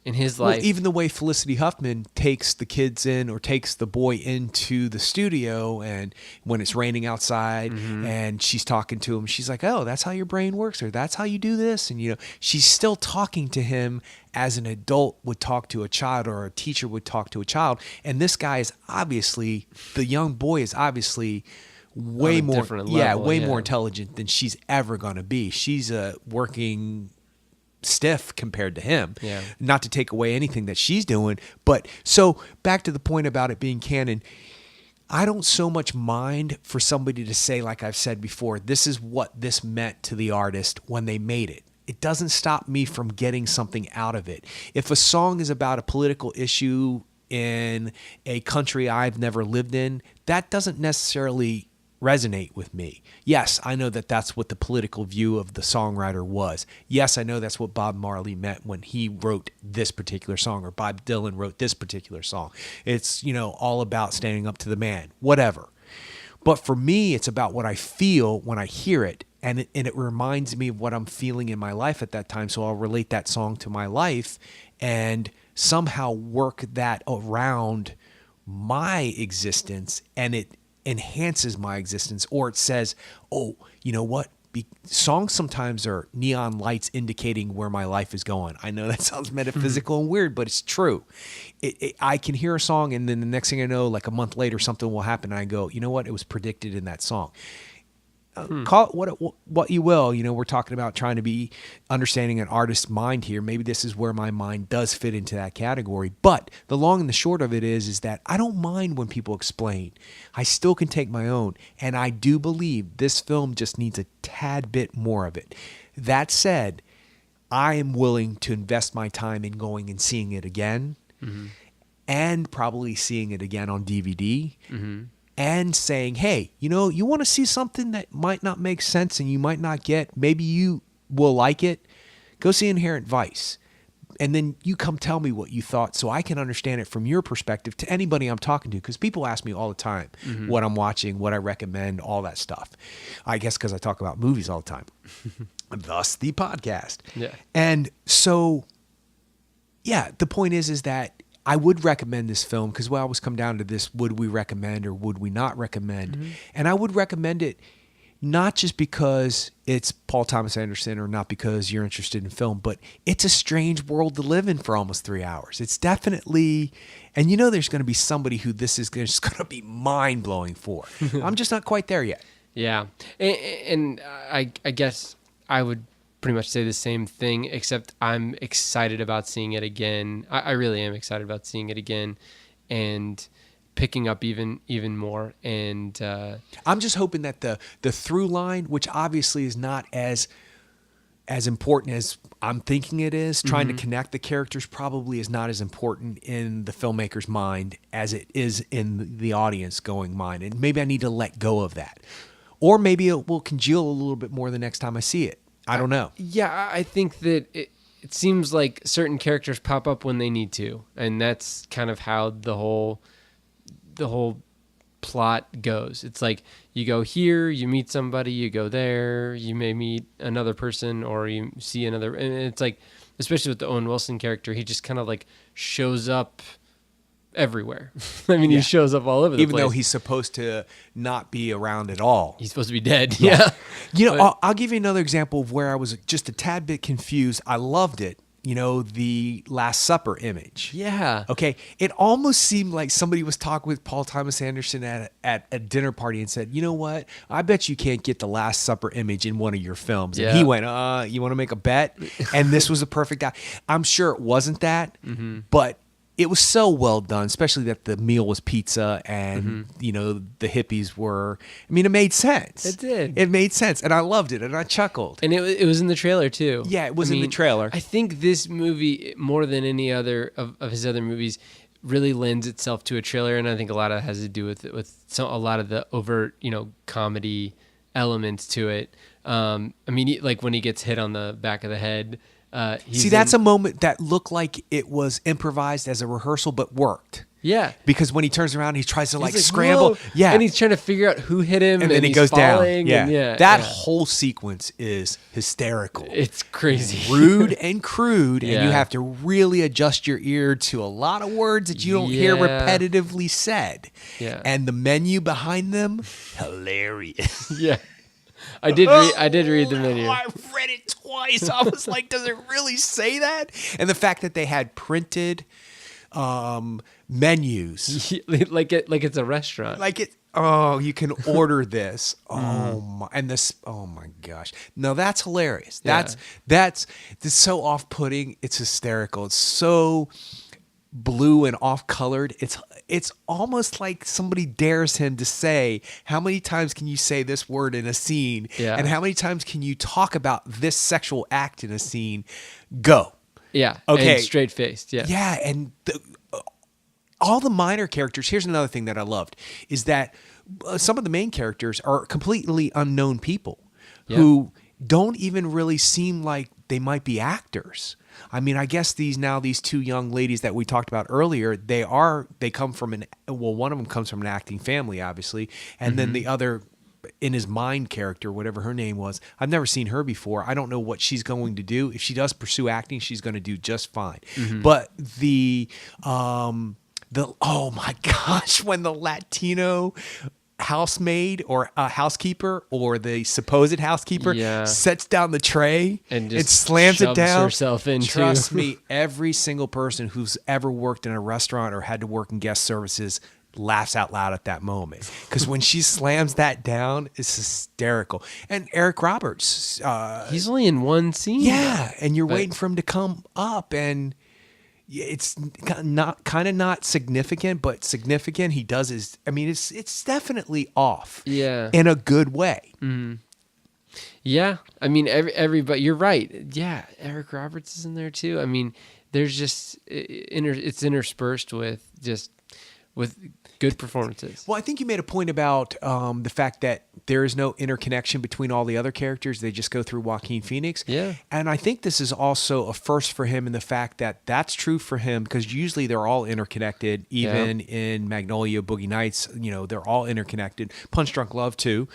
life. Well, even the way Felicity Huffman takes the kids in, or takes the boy into the studio, and when it's raining outside, and she's talking to him, she's like, oh, that's how your brain works, or that's how you do this. And, she's still talking to him as an adult would talk to a child, or a teacher would talk to a child. And this guy is obviously, the young boy is obviously way more, more intelligent than she's ever going to be. She's a working stiff compared to him. Yeah. Not to take away anything that she's doing, but so back to the point about it being canon, I don't so much mind for somebody to say, like I've said before, this is what this meant to the artist when they made it. It doesn't stop me from getting something out of it. If a song is about a political issue in a country I've never lived in, that doesn't necessarily resonate with me. Yes, I know that that's what the political view of the songwriter was. Yes, I know that's what Bob Marley meant when he wrote this particular song, or Bob Dylan wrote this particular song. It's, all about standing up to the man, whatever. But for me, it's about what I feel when I hear it, and it reminds me of what I'm feeling in my life at that time, so I'll relate that song to my life and somehow work that around my existence, and it enhances my existence, or it says, oh, you know what? Songs sometimes are neon lights indicating where my life is going. I know that sounds metaphysical and weird, but it's true. I can hear a song, and then the next thing I know, like a month later, something will happen, and I go, you know what? It was predicted in that song. call it what you will. You know, we're talking about trying to be understanding an artist's mind here. Maybe this is where my mind does fit into that category. But the long and the short of it is that I don't mind when people explain. I still can take my own. And I do believe this film just needs a tad bit more of it. That said, I am willing to invest my time in going and seeing it again, and probably seeing it again on DVD, and saying, hey, you know, you want to see something that might not make sense and you might not get, maybe you will like it, go see Inherent Vice. And then you come tell me what you thought so I can understand it from your perspective to anybody I'm talking to. Because people ask me all the time what I'm watching, what I recommend, all that stuff. I guess because I talk about movies all the time. Thus the podcast. Yeah. And so, yeah, the point is that I would recommend this film because we always come down to this, would we recommend or would we not recommend? And I would recommend it not just because it's Paul Thomas Anderson or not because you're interested in film, but it's a strange world to live in for almost 3 hours. It's definitely, and you know there's going to be somebody who this is just going to be mind-blowing for. I'm just not quite there yet. Yeah. And I guess I would pretty much say the same thing, except I'm excited about seeing it again. I really am excited about seeing it again and picking up even more. And I'm just hoping that the through line, which obviously is not as important as I'm thinking it is, trying to connect the characters probably is not as important in the filmmaker's mind as it is in the audience going mind. And maybe I need to let go of that. Or maybe it will congeal a little bit more the next time I see it. I don't know. Yeah, I think that it seems like certain characters pop up when they need to, and that's kind of how the whole plot goes. It's like you go here, you meet somebody, you go there, you may meet another person, or you see another. And it's like, especially with the Owen Wilson character, he just kind of like shows up everywhere. I mean, he shows up all over the place. Even though he's supposed to not be around at all. He's supposed to be dead. Yeah. You know, I'll give you another example of where I was just a tad bit confused. I loved it. You know, the Last Supper image. Yeah. Okay. It almost seemed like somebody was talking with Paul Thomas Anderson at a dinner party and said, you know what? I bet you can't get the Last Supper image in one of your films. And he went, you want to make a bet? And this was a perfect guy. I'm sure it wasn't that, but it was so well done, especially that the meal was pizza and, you know, the hippies were, I mean, it made sense. It did. It made sense. And I loved it. And I chuckled. And it was in the trailer, too. Yeah, it was in the trailer. I think this movie, more than any other of his other movies, really lends itself to a trailer. And I think a lot of it has to do with a lot of the overt, you know, comedy elements to it. I mean, like when he gets hit on the back of the head. See, that's a moment that looked like it was improvised as a rehearsal, but worked. Yeah. Because when he turns around, he tries to like scramble. Whoa. Yeah. And he's trying to figure out who hit him. And then he goes down. Yeah. That whole sequence is hysterical. It's crazy. Rude and crude. And you have to really adjust your ear to a lot of words that you don't hear repetitively said. Yeah. And the menu behind them, hilarious. Yeah. I did read the menu. I read it twice. I was like, does it really say that? And the fact that they had printed menus. like it's a restaurant. Like it. Oh, you can order this. Oh my, and this. Oh my gosh. No, that's hilarious. That's so off-putting. It's hysterical. It's so blue and off-colored. It's almost like somebody dares him to say, how many times can you say this word in a scene? Yeah. And how many times can you talk about this sexual act in a scene? Go. Yeah. Okay. And straight-faced. Yeah. Yeah. And all the minor characters, here's another thing that I loved, is that some of the main characters are completely unknown people who don't even really seem like they might be actors. I mean, I guess these two young ladies that we talked about earlier, they come from one of them comes from an acting family, obviously. And then the other, In His Mind character, whatever her name was, I've never seen her before. I don't know what she's going to do. If she does pursue acting, she's going to do just fine. But oh my gosh, when the Latino housemaid or housekeeper or the supposed housekeeper sets down the tray and slams it down, herself into. Trust me, every single person who's ever worked in a restaurant or had to work in guest services laughs out loud at that moment because when she slams that down, it's hysterical. And Eric Roberts, He's only in one scene. yeah, and you're But- waiting for him to come up, and it's not significant, but significant. He does his. I mean, it's definitely off. Yeah. in a good way. Yeah, I mean, everybody. You're right. Yeah, Eric Roberts is in there too. I mean, there's just it's interspersed with good performances. Well, I think you made a point about the fact that there is no interconnection between all the other characters. They just go through Joaquin Phoenix. Yeah. And I think this is also a first for him in the fact that that's true for him because usually they're all interconnected. Even in Magnolia, Boogie Nights, they're all interconnected. Punch Drunk Love, too.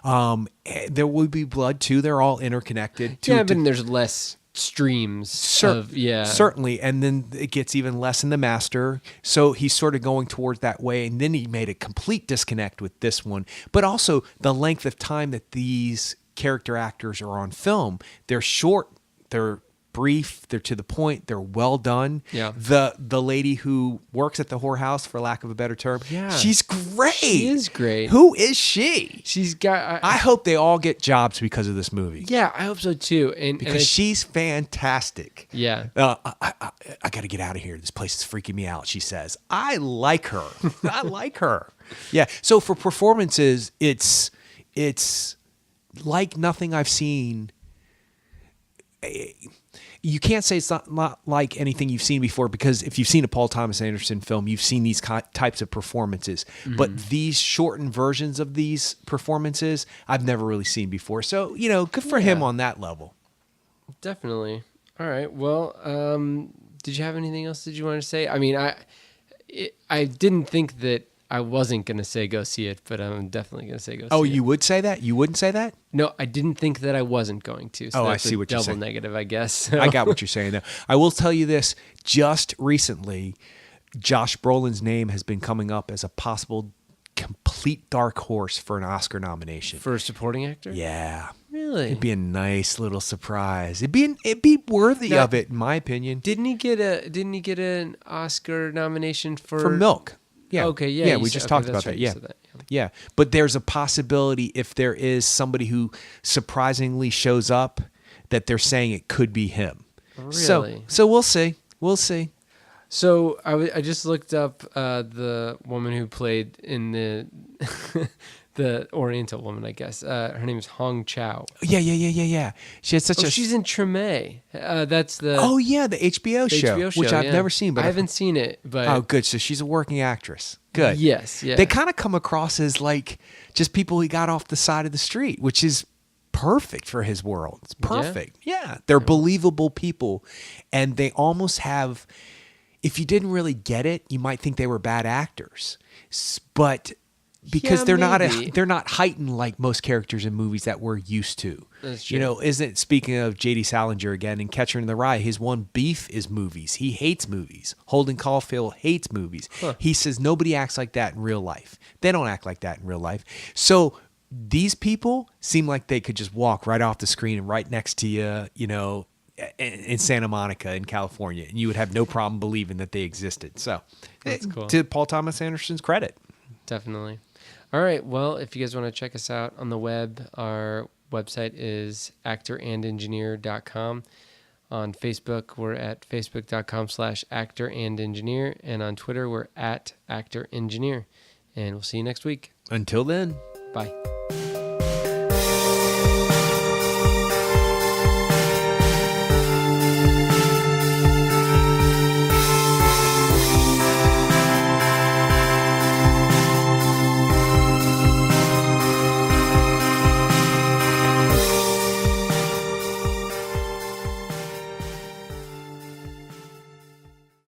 There Will Be Blood, too. They're all interconnected. But there's less streams certainly, and then it gets even less in The Master, so he's sort of going towards that way, and then he made a complete disconnect with this one. But also the length of time that these character actors are on film, they're short, they're brief, they're to the point, they're well done. Yeah. The lady who works at the whorehouse, for lack of a better term, she's great. She is great. Who is she? She's got I hope they all get jobs because of this movie. Yeah, I hope so too. Because she's fantastic. Yeah. I got to get out of here. This place is freaking me out, she says. I like her. I like her. Yeah. So for performances, it's like nothing I've seen. You can't say it's not like anything you've seen before because if you've seen a Paul Thomas Anderson film, you've seen these types of performances. Mm-hmm. But these shortened versions of these performances, I've never really seen before. So, good for him on that level. Definitely. All right. Well, did you have anything else that you wanted to say? I mean, I didn't think that I wasn't going to say go see it, but I'm definitely going to say go see it. Oh, you would say that? You wouldn't say that? No, I didn't think that I wasn't going to. So I see what you're saying. Double negative, I guess. I got what you're saying there. I will tell you this. Just recently, Josh Brolin's name has been coming up as a possible complete dark horse for an Oscar nomination. For a supporting actor? Yeah. Really? It'd be a nice little surprise. It'd be worthy of it, in my opinion. Didn't he get an Oscar nomination for Milk? Yeah. Okay. Yeah. Yeah. We just talked about that. Yeah. Yeah. But there's a possibility if there is somebody who surprisingly shows up that they're saying it could be him. Really? So we'll see. We'll see. So I just looked up the woman who played in the Oriental woman, I guess. Her name is Hong Chow. Yeah. She had such she's in Treme. That's the the HBO show, which I've never seen. But I haven't seen it. But good. So she's a working actress. Good. Yes. Yeah. They kind of come across as like just people he got off the side of the street, which is perfect for his world. It's perfect. Yeah. They're believable people, and they almost have. If you didn't really get it, you might think they were bad actors, but because they're not heightened like most characters in movies that we're used to. That's true. Speaking of J.D. Salinger again in Catcher in the Rye, his one beef is movies. He hates movies. Holden Caulfield hates movies. Huh. He says nobody acts like that in real life. They don't act like that in real life. So these people seem like they could just walk right off the screen and right next to you, in Santa Monica in California, and you would have no problem believing that they existed. So that's cool. To Paul Thomas Anderson's credit. Definitely. All right. Well, if you guys want to check us out on the web, our website is actorandengineer.com. On Facebook, we're at facebook.com/actorandengineer. And on Twitter, we're at actorengineer. And we'll see you next week. Until then. Bye.